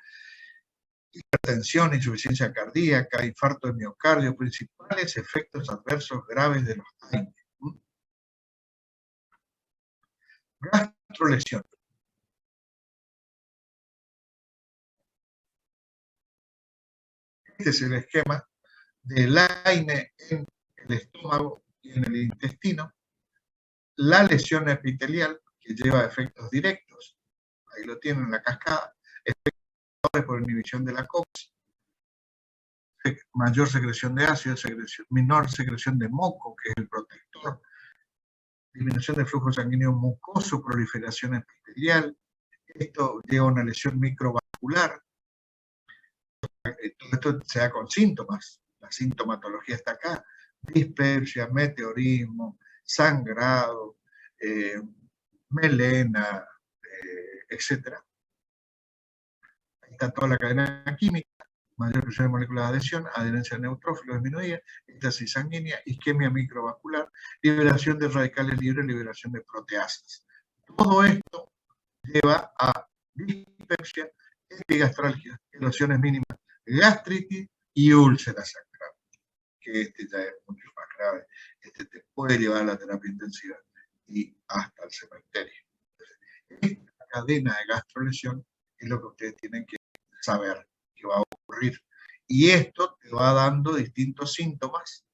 hipertensión, insuficiencia cardíaca, infarto de miocardio, principales efectos adversos graves de los AINE. Gastrolesión. Este es el esquema del AINE en el estómago y en el intestino. La lesión epitelial, que lleva efectos directos, ahí lo tienen en la cascada, efectos por inhibición de la COX, mayor secreción de ácido, menor secreción de moco, que es el protector, disminución del flujo sanguíneo mucoso, proliferación epitelial. Esto lleva a una lesión microvascular. Todo esto se da con síntomas. La sintomatología está acá. Dispepsia, meteorismo, sangrado, melena, etc. Ahí está toda la cadena química. Mayor presión de moléculas de adhesión, adherencia de neutrófilos disminuida, éstasis sanguínea, isquemia microvascular, liberación de radicales libres, liberación de proteasas. Todo esto lleva a dispepsia, epigastralgia, erosiones mínimas, gastritis y úlceras sangrante, que este ya es mucho más grave. Este te puede llevar a la terapia intensiva y hasta el cementerio. Entonces, esta cadena de gastrolesión es lo que ustedes tienen que saber que va a ocurrir. Y esto te va dando distintos síntomas.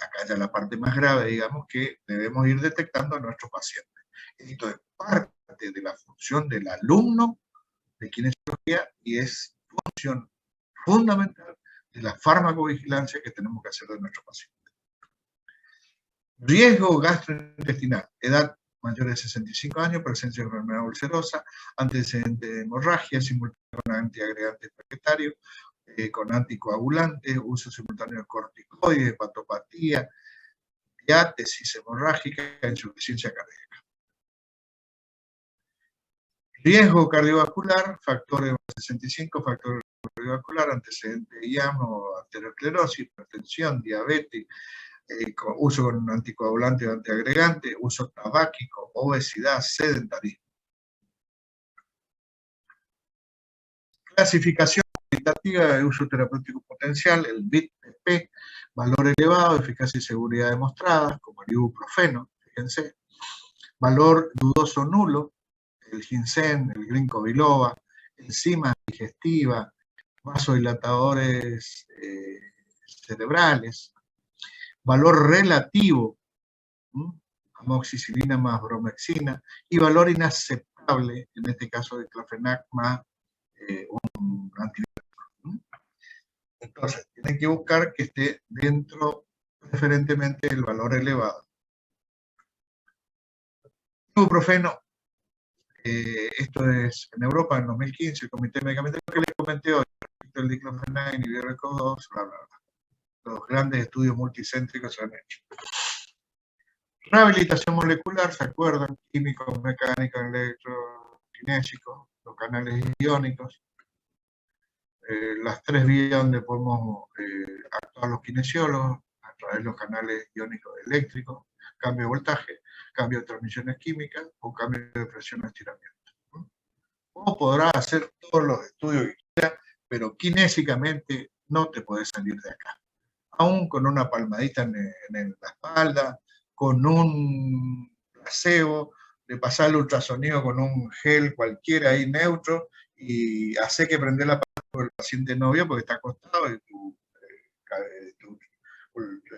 Acá ya la parte más grave, digamos, que debemos ir detectando a nuestros pacientes. Esto es parte de la función del alumno de kinesiología y es función fundamental de la farmacovigilancia que tenemos que hacer de nuestros pacientes. Riesgo gastrointestinal, edad mayor de 65 años, presencia de enfermedad ulcerosa, antecedente de hemorragia, simultáneo con antiagregantes plaquetarios, con anticoagulantes, uso simultáneo de corticoides, hepatopatía, diátesis hemorrágica, insuficiencia cardíaca. Riesgo cardiovascular, factores de 65, factores cardiovascular, antecedente de IAM o arteriosclerosis, hipertensión, diabetes, uso con anticoagulante o antiagregante, uso tabáquico, obesidad, sedentarismo. Clasificación cualitativa de uso terapéutico potencial, el BIT-PP, valor elevado, eficacia y seguridad demostradas, como el ibuprofeno, fíjense. Valor dudoso nulo, el ginseng, el ginkgo biloba, enzimas digestivas, vasodilatadores cerebrales. Valor relativo, amoxicilina más bromexina, y valor inaceptable, en este caso de diclofenac más un antibiótico. Entonces, tienen que buscar que esté dentro, preferentemente, del valor elevado. Ibuprofeno, esto es en Europa en 2015, el Comité Medicamentario que les comenté hoy, el diclofenac inhibidor de COX-2, bla, bla, bla. Los grandes estudios multicéntricos se han hecho. Rehabilitación molecular, ¿se acuerdan? Químicos, mecánicos, electrokinésicos, los canales iónicos, las tres vías donde podemos actuar los kinesiólogos, a través de los canales iónicos eléctricos, cambio de voltaje, cambio de transmisiones químicas o cambio de presión o estiramiento. Vos podrás hacer todos los estudios que quieras, pero kinésicamente no te podés salir de acá. Aún con una palmadita en la espalda, con un placebo, de pasar el ultrasonido con un gel cualquiera ahí neutro y hacer que prender la pata por el paciente novio porque está acostado y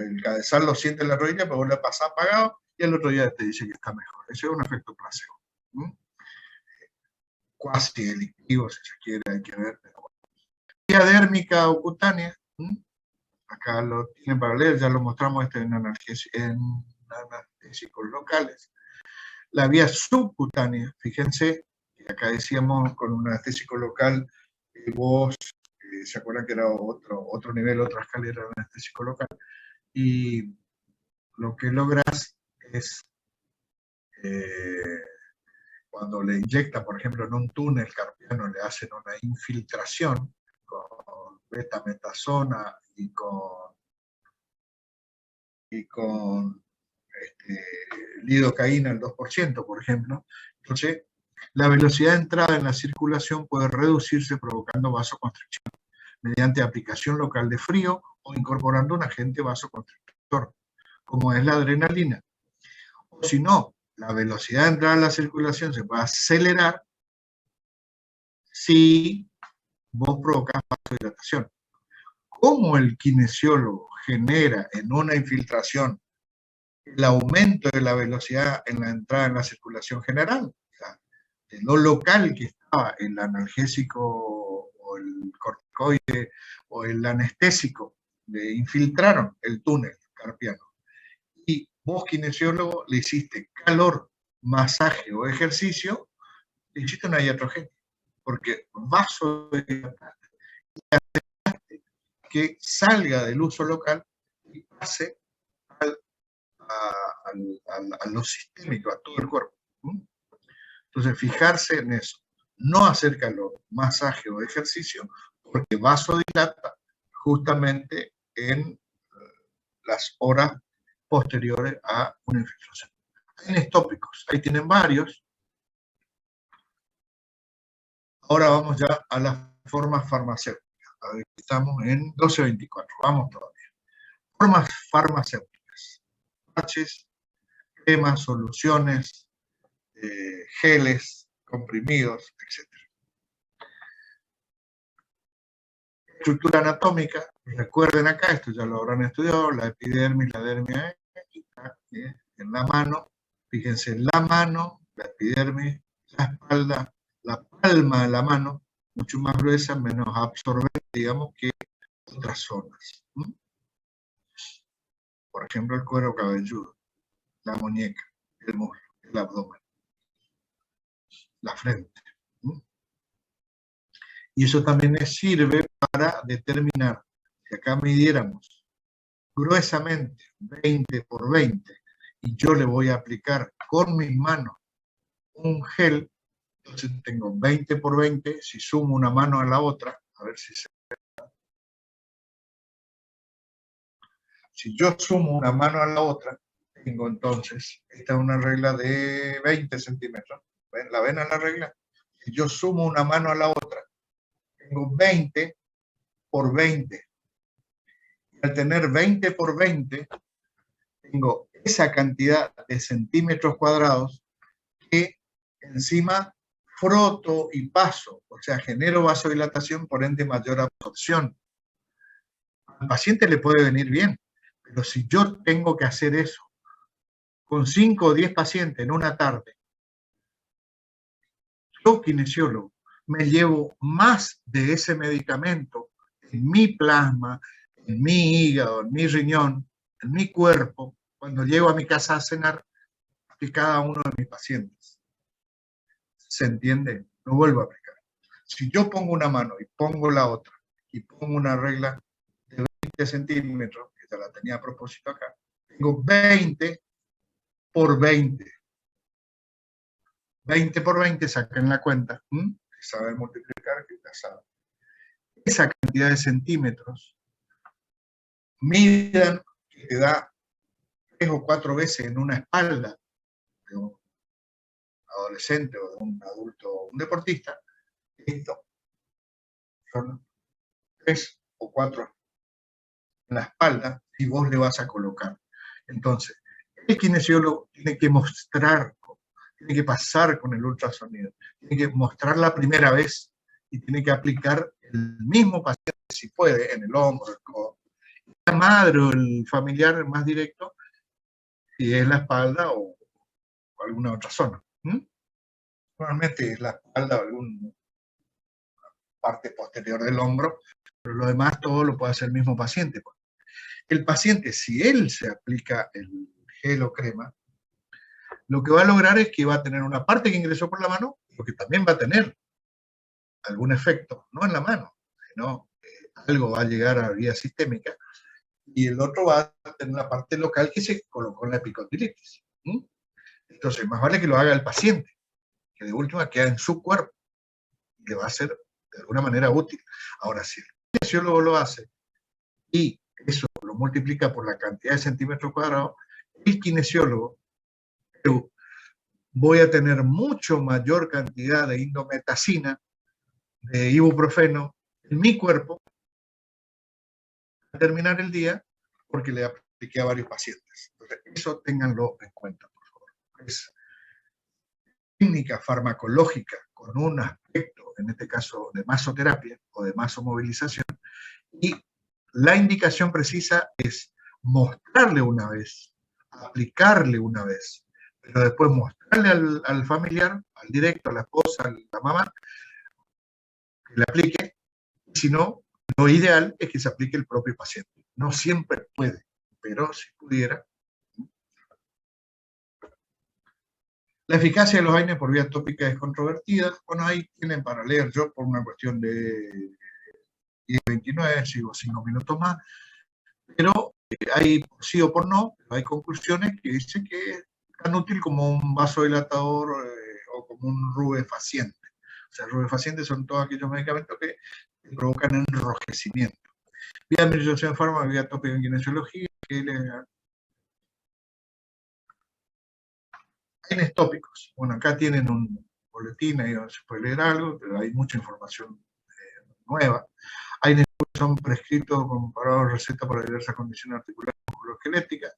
el cabezal lo siente en la rodilla, pero vos le pasás apagado y el otro día te dice que está mejor. Ese es un efecto placebo. Cuasi delictivo, si se quiere, hay que ver. Vía dérmica o cutánea, acá lo tienen para leer, ya lo mostramos en analgésicos locales. La vía subcutánea, fíjense, que acá decíamos con un anestésico local, vos, se acuerdan que era otro nivel, otra escalera de anestésico local, y lo que logras es, cuando le inyectan, por ejemplo, en un túnel carpiano, le hacen una infiltración con betametasona y con lidocaína al 2%, por ejemplo. Entonces, la velocidad de entrada en la circulación puede reducirse provocando vasoconstricción mediante aplicación local de frío o incorporando un agente vasoconstrictor, como es la adrenalina. O si no, la velocidad de entrada en la circulación se puede acelerar si vos provocás vasodilatación. ¿Cómo el kinesiólogo genera en una infiltración el aumento de la velocidad en la entrada en la circulación general? O sea, de lo local que estaba el analgésico o el corticoide o el anestésico, le infiltraron el túnel carpiano. Y vos, kinesiólogo, le hiciste calor, masaje o ejercicio, le hiciste una iatrogenia, porque vasodilataste que salga del uso local y pase a lo sistémico, a todo el cuerpo. Entonces, fijarse en eso. No hacer calor, masaje o ejercicio, porque vasodilata justamente en las horas posteriores a una infiltración. Hay tópicos, ahí tienen varios. Ahora vamos ya a las formas farmacéuticas. A ver, estamos en 1224, vamos todavía. Formas farmacéuticas. Parches, cremas, soluciones, geles, comprimidos, etc. Estructura anatómica, recuerden acá, esto ya lo habrán estudiado, la epidermis, la dermis en la mano, fíjense, la mano, la epidermis, la espalda, la palma de la mano, mucho más gruesa, menos absorbente, digamos, que otras zonas. Por ejemplo, el cuero cabelludo, la muñeca, el muslo, el abdomen, la frente. Y eso también les sirve para determinar, si acá midiéramos gruesamente 20 por 20 y yo le voy a aplicar con mis manos un gel, entonces tengo 20 por 20, si sumo una mano a la otra, a ver si se ve. Si yo sumo una mano a la otra, tengo entonces, esta es una regla de 20 centímetros, ¿la ven a la regla? Si yo sumo una mano a la otra, tengo 20 por 20. Al tener 20 por 20, tengo esa cantidad de centímetros cuadrados que encima froto y paso, o sea, genero vasodilatación, por ende mayor absorción. Al paciente le puede venir bien, pero si yo tengo que hacer eso con 5 o 10 pacientes en una tarde, yo, kinesiólogo, me llevo más de ese medicamento en mi plasma, en mi hígado, en mi riñón, en mi cuerpo, cuando llego a mi casa a cenar, que cada uno de mis pacientes. ¿Se entiende? Lo vuelvo a aplicar. Si yo pongo una mano y pongo la otra, y pongo una regla de 20 centímetros, que ya la tenía a propósito acá, tengo 20 por 20. 20 por 20, saquen la cuenta. Sabe multiplicar, que ya sabe. Esa cantidad de centímetros, midan que te da 3 o 4 veces en una espalda de un adolescente o de un adulto, un deportista. Esto son 3 o 4 en la espalda y vos le vas a colocar. Entonces, el kinesiólogo tiene que mostrar, tiene que pasar con el ultrasonido, tiene que mostrar la primera vez y tiene que aplicar el mismo paciente, si puede, en el hombro, el codo. La madre o el familiar más directo, si es la espalda o alguna otra zona. Normalmente es la espalda o alguna parte posterior del hombro, pero lo demás todo lo puede hacer el mismo paciente. El paciente, si él se aplica el gel o crema, lo que va a lograr es que va a tener una parte que ingresó por la mano, pero que también va a tener algún efecto, no en la mano, sino algo va a llegar a vía sistémica, y el otro va a tener una parte local que se colocó en la epicondilitis. Entonces, más vale que lo haga el paciente, que de última queda en su cuerpo, y le va a ser de alguna manera útil. Ahora, si el kinesiólogo lo hace, y eso lo multiplica por la cantidad de centímetros cuadrados, el kinesiólogo, voy a tener mucho mayor cantidad de indometacina, de ibuprofeno en mi cuerpo al terminar el día, porque le apliqué a varios pacientes. Entonces, eso ténganlo en cuenta, por favor. Es técnica farmacológica con un aspecto, en este caso de masoterapia o de masomovilización, y la indicación precisa es mostrarle una vez, aplicarle una vez, pero después mostrarle al familiar, al directo, a la esposa, a la mamá, que le aplique. Si no, lo ideal es que se aplique el propio paciente. No siempre puede, pero si pudiera. La eficacia de los AINES por vía tópica es controvertida. Bueno, ahí tienen para leer. Yo, por una cuestión de 10:29, sigo 5 minutos más, pero hay sí o por no, pero hay conclusiones que dicen que es tan útil como un vasodilatador o como un rubefaciente. O sea, rubefacientes son todos aquellos medicamentos que provocan enrojecimiento. Vía administración de fármacos, vía tópica en kinesiología, AINES tópicos. Bueno, acá tienen un boletín, ahí donde se puede leer algo, pero hay mucha información nueva. AINES son prescritos comparados recetas para diversas condiciones articulares y musculoesqueléticas.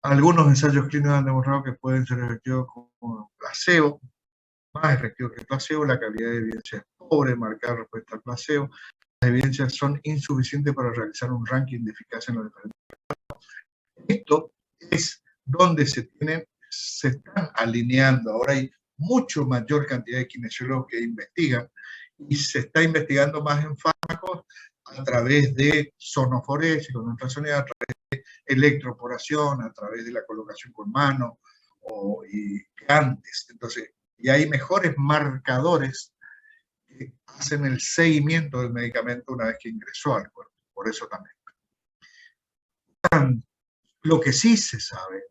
Algunos ensayos clínicos han demostrado que pueden ser efectivos como placebo, más efectivos que el placebo. La calidad de evidencia es pobre, marcada respecto al placebo. Las evidencias son insuficientes para realizar un ranking de eficacia en los diferentes casos. Esto es donde se están alineando. Ahora hay mucho mayor cantidad de kinesiólogos que investigan, y se está investigando más en fármacos a través de sonoforesis, con ultrasonido, a través de electroporación, a través de la colocación con mano, y antes. Entonces, y hay mejores marcadores que hacen el seguimiento del medicamento una vez que ingresó al cuerpo. Por eso también. Lo que sí se sabe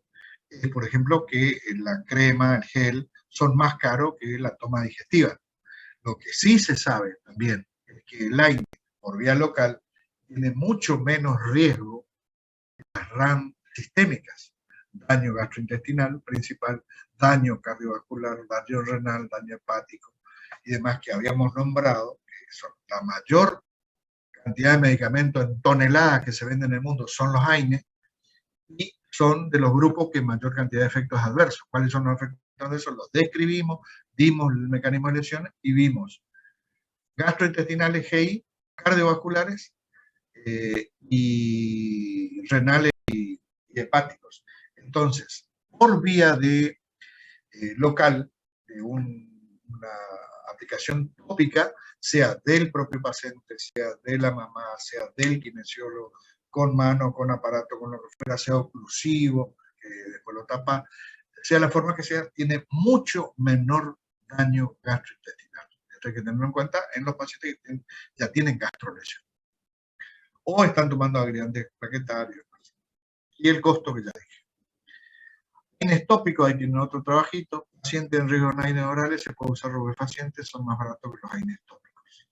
es, por ejemplo, que la crema, el gel, son más caros que la toma digestiva. Lo que sí se sabe también es que el AINE por vía local tiene mucho menos riesgo que las RAM sistémicas. Daño gastrointestinal principal, daño cardiovascular, daño renal, daño hepático y demás que habíamos nombrado, que son la mayor cantidad de medicamentos en toneladas que se venden en el mundo son los AINE, y son de los grupos que mayor cantidad de efectos adversos. ¿Cuáles son los efectos adversos? Los describimos, dimos el mecanismo de lesión y vimos gastrointestinales, GI, cardiovasculares y renales y hepáticos. Entonces, por vía de local, de una aplicación tópica, sea del propio paciente, sea de la mamá, sea del kinesiólogo, con mano, con aparato, con lo que fuera, sea oclusivo, que después lo tapa, sea la forma que sea, tiene mucho menor daño gastrointestinal. Esto hay que tenerlo en cuenta en los pacientes que ya tienen gastrolesión o están tomando agregantes plaquetarios, y el costo que ya dije. AINES tópicos, ahí tienen otro trabajito. Pacientes en riesgo de AINES orales, se puede usar robefacientes, son más baratos que los AINES tópicos.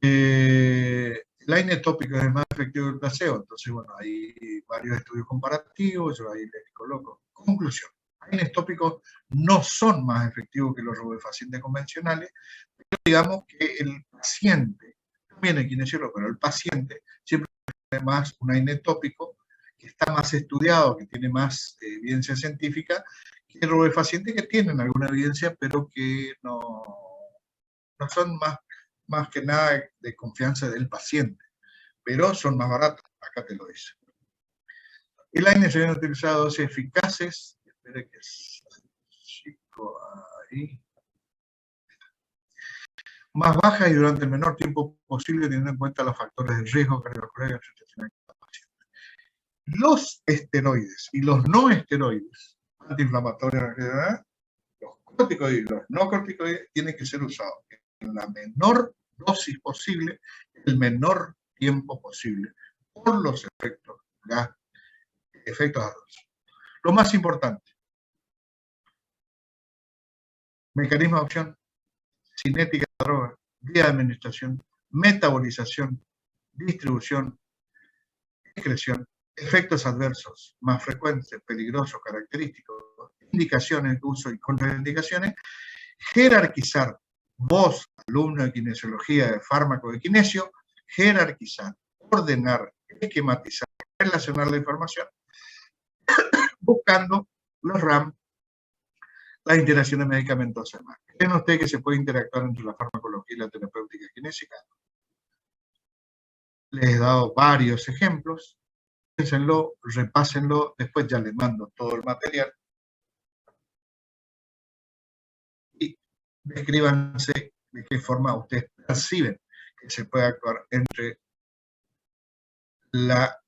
El AINES tópico es más efectivo que el placebo, entonces, bueno, hay varios estudios comparativos, yo ahí les coloco. Conclusión: AINES tópicos no son más efectivos que los robefacientes convencionales, pero digamos que el paciente, también el kinesiólogo, pero el paciente siempre tiene más un AINES tópico que está más estudiado, que tiene más evidencia científica, que robefacientes que tienen alguna evidencia, pero que no son más que nada de confianza del paciente, pero son más baratos, acá te lo dice. El AINES se habían utilizado dosis eficaces, espere que es chico ahí, más bajas y durante el menor tiempo posible, teniendo en cuenta los factores de riesgo cardiovascular y gastrointestinal del paciente. Los esteroides y los no esteroides antiinflamatorios, los corticoides y los no corticoides, tienen que ser usados en la menor dosis posible, el menor tiempo posible, por los efectos adversos. Lo más importante: mecanismo de acción, cinética de la droga, vía de administración, metabolización, distribución, excreción, efectos adversos más frecuentes, peligrosos, característicos, indicaciones de uso y contraindicaciones, jerarquizar, vos, alumno de kinesiología, de fármaco de kinesio, jerarquizar, ordenar, esquematizar, relacionar la información, buscando los RAM, las interacciones medicamentosas. ¿Creen ustedes que se puede interactuar entre la farmacología y la terapéutica kinésica? Les he dado varios ejemplos. Piénsenlo, repásenlo, después ya les mando todo el material. Y descríbanse de qué forma ustedes perciben que se puede actuar entre la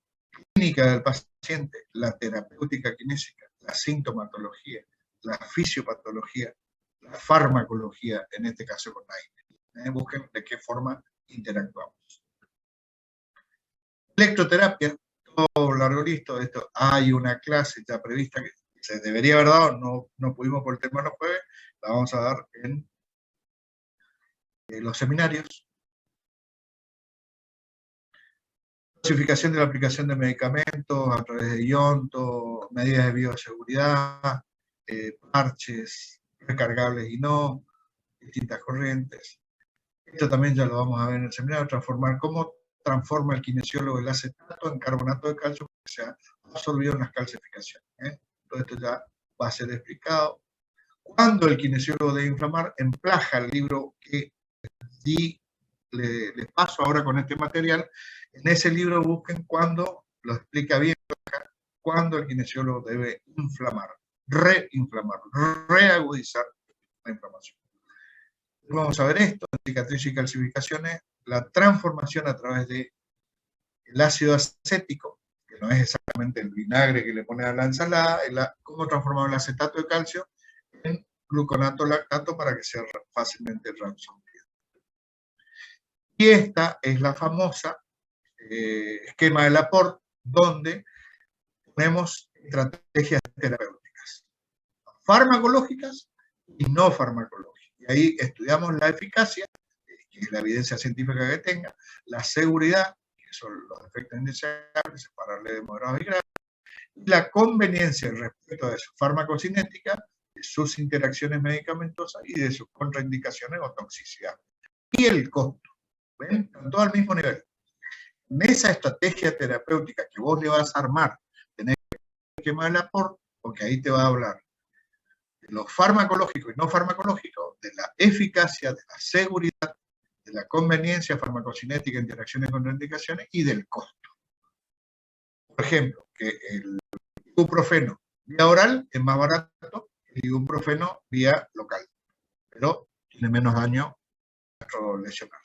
clínica del paciente, la terapéutica kinésica, la sintomatología, la fisiopatología, la farmacología, en este caso con AINE. Busquen de qué forma interactuamos. Electroterapia, todo largo listo, esto hay una clase ya prevista que se debería haber dado, no pudimos por el tema de los jueves, la vamos a dar en los seminarios. Clasificación de la aplicación de medicamentos a través de ionto, medidas de bioseguridad, parches, recargables y no, distintas corrientes. Esto también ya lo vamos a ver en el seminario, cómo transforma el kinesiólogo el acetato en carbonato de calcio que se ha absorbido en las calcificaciones. Todo esto ya va a ser explicado. Cuando el kinesiólogo debe inflamar, en Plaja, el libro que les paso ahora con este material, en ese libro busquen cuando, lo explica bien, cuando el kinesiólogo debe inflamar, reinflamar, reagudizar la inflamación. Vamos a ver esto: cicatriz y calcificaciones, la transformación a través del ácido acético, que no es exactamente el vinagre que le pone a la ensalada, cómo transformar el acetato de calcio en gluconato lactato para que sea fácilmente reabsorbido. Y esta es la famosa esquema de Laporte, donde ponemos estrategias terapéuticas, farmacológicas y no farmacológicas. Y ahí estudiamos la eficacia, que es la evidencia científica que tenga, la seguridad, que son los efectos indeseables, separarle de moderados y graves, y la conveniencia respecto de su farmacocinética, de sus interacciones medicamentosas y de sus contraindicaciones o toxicidad. y el costo. ¿Ven? Están todos al mismo nivel. En esa estrategia terapéutica que vos le vas a armar, tenés que quemar el aporte, porque ahí te va a hablar de lo farmacológico y no farmacológico, de la eficacia, de la seguridad, de la conveniencia farmacocinética, interacciones con indicaciones y del costo. Por ejemplo, que el ibuprofeno vía oral es más barato que el ibuprofeno vía local, pero tiene menos daño lesional.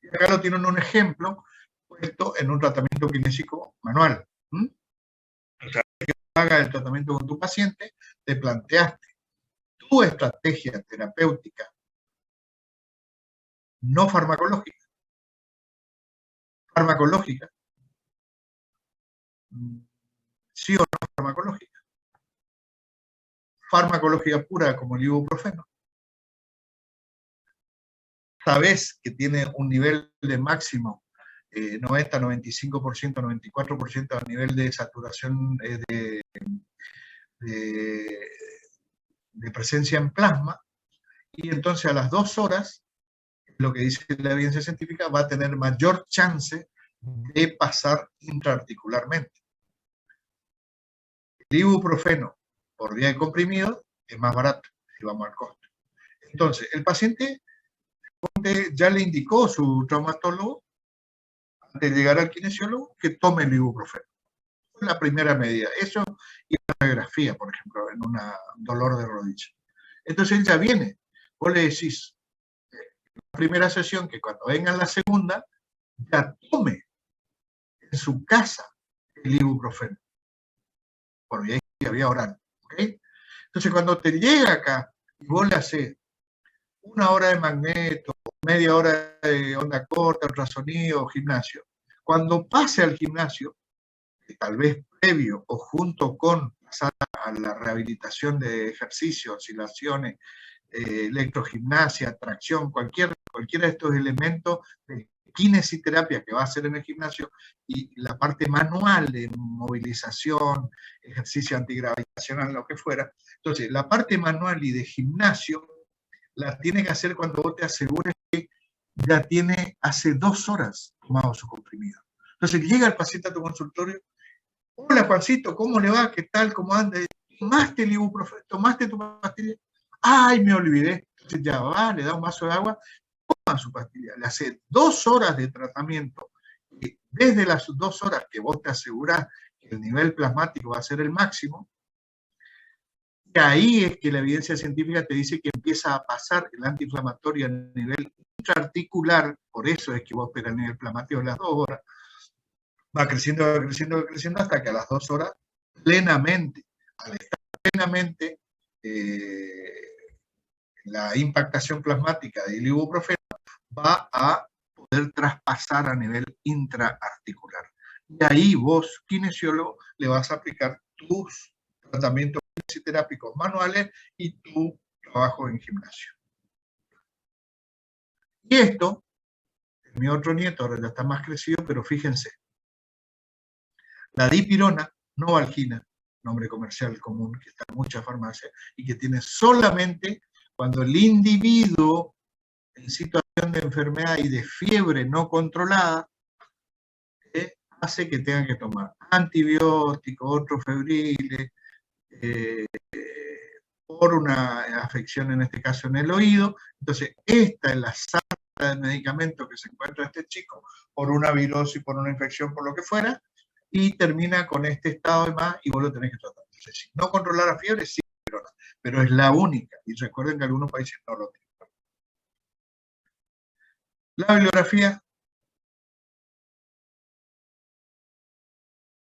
Y acá lo tienen un ejemplo puesto en un tratamiento kinésico manual. O sea, que haga el tratamiento con tu paciente, te planteaste tu estrategia terapéutica no farmacológica, farmacológica, sí o no farmacológica, farmacológica pura como el ibuprofeno. Sabes que tiene un nivel de máximo 90, 95%, 94% a nivel de saturación de presencia en plasma, y entonces a las 2 horas, lo que dice la evidencia científica, va a tener mayor chance de pasar intraarticularmente. El ibuprofeno por vía de comprimido es más barato, si vamos al costo. Entonces, el paciente ya le indicó su traumatólogo, antes de llegar al kinesiólogo, que tome el ibuprofeno. Es la primera medida. Eso y la radiografía, por ejemplo, en un dolor de rodilla. Entonces él ya viene. Vos le decís, en la primera sesión, que cuando venga la segunda, ya tome en su casa el ibuprofeno, por vía oral. ¿Okay? Entonces cuando te llega acá y vos le haces 1 hora de magneto, media hora de onda corta, ultrasonido, gimnasio, cuando pase al gimnasio, tal vez previo o junto con pasar a la rehabilitación de ejercicios, oscilaciones, electrogimnasia, tracción, cualquiera de estos elementos de kinesiterapia que va a hacer en el gimnasio, y la parte manual de movilización, ejercicio antigravitacional, lo que fuera. Entonces, la parte manual y de gimnasio la tiene que hacer cuando vos te asegures que ya tiene hace 2 horas tomado su comprimido. Entonces, llega el paciente a tu consultorio: hola Juancito, ¿cómo le va? ¿Qué tal? ¿Cómo anda? ¿Tomaste el ibuprofeno? ¿Tomaste tu pastilla? ¡Ay, me olvidé! Entonces ya va, le da un vaso de agua, toma su pastilla, le hace 2 horas de tratamiento, y desde las 2 horas que vos te asegurás que el nivel plasmático va a ser el máximo, y ahí es que la evidencia científica te dice que empieza a pasar el antiinflamatorio a nivel intraarticular, por eso es que vos esperas el nivel plasmático en las 2 horas, va creciendo, va creciendo, va creciendo, hasta que a las 2 horas, plenamente, al estar plenamente la impactación plasmática del ibuprofeno, va a poder traspasar a nivel intraarticular. Y ahí vos, kinesiólogo, le vas a aplicar tus tratamientos kinesiterápicos manuales y tu trabajo en gimnasio. Y esto, mi otro nieto ahora ya está más crecido, pero fíjense, la dipirona, Novalgina, nombre comercial común que está en muchas farmacias, y que tiene solamente cuando el individuo en situación de enfermedad y de fiebre no controlada hace que tengan que tomar antibióticos, otros febriles, por una afección, en este caso en el oído. Entonces, esta es la sala de medicamentos que se encuentra este chico por una virosis, por una infección, por lo que fuera, y termina con este estado de más, y vos lo tenés que tratar. Entonces, si no controlar la fiebre, sí, pero es la única, y recuerden que algunos países no lo tienen. La bibliografía,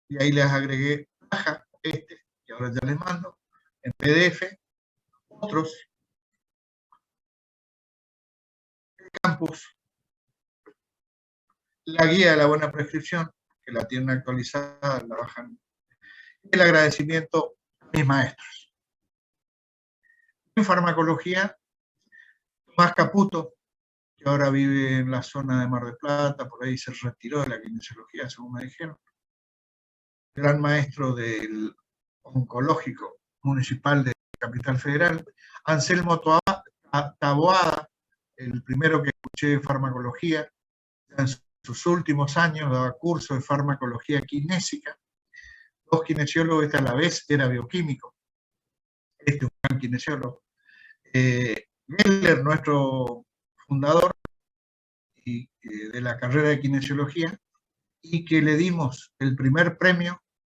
y ahí les agregué caja, que ahora ya les mando, en PDF, otros, el campus, la guía de la buena prescripción, que la tienen actualizada, la bajan, el agradecimiento a mis maestros. En farmacología, Tomás Caputo, que ahora vive en la zona de Mar del Plata, por ahí se retiró de la kinesiología, según me dijeron. Gran maestro del oncológico municipal de Capital Federal. Anselmo Taboada, el primero que escuché de farmacología, en sus últimos años daba curso de farmacología kinésica, 2 kinesiólogos, esta a la vez era bioquímico, un gran kinesiólogo. Meller, nuestro fundador de la carrera de kinesiología, y que le dimos el primer premio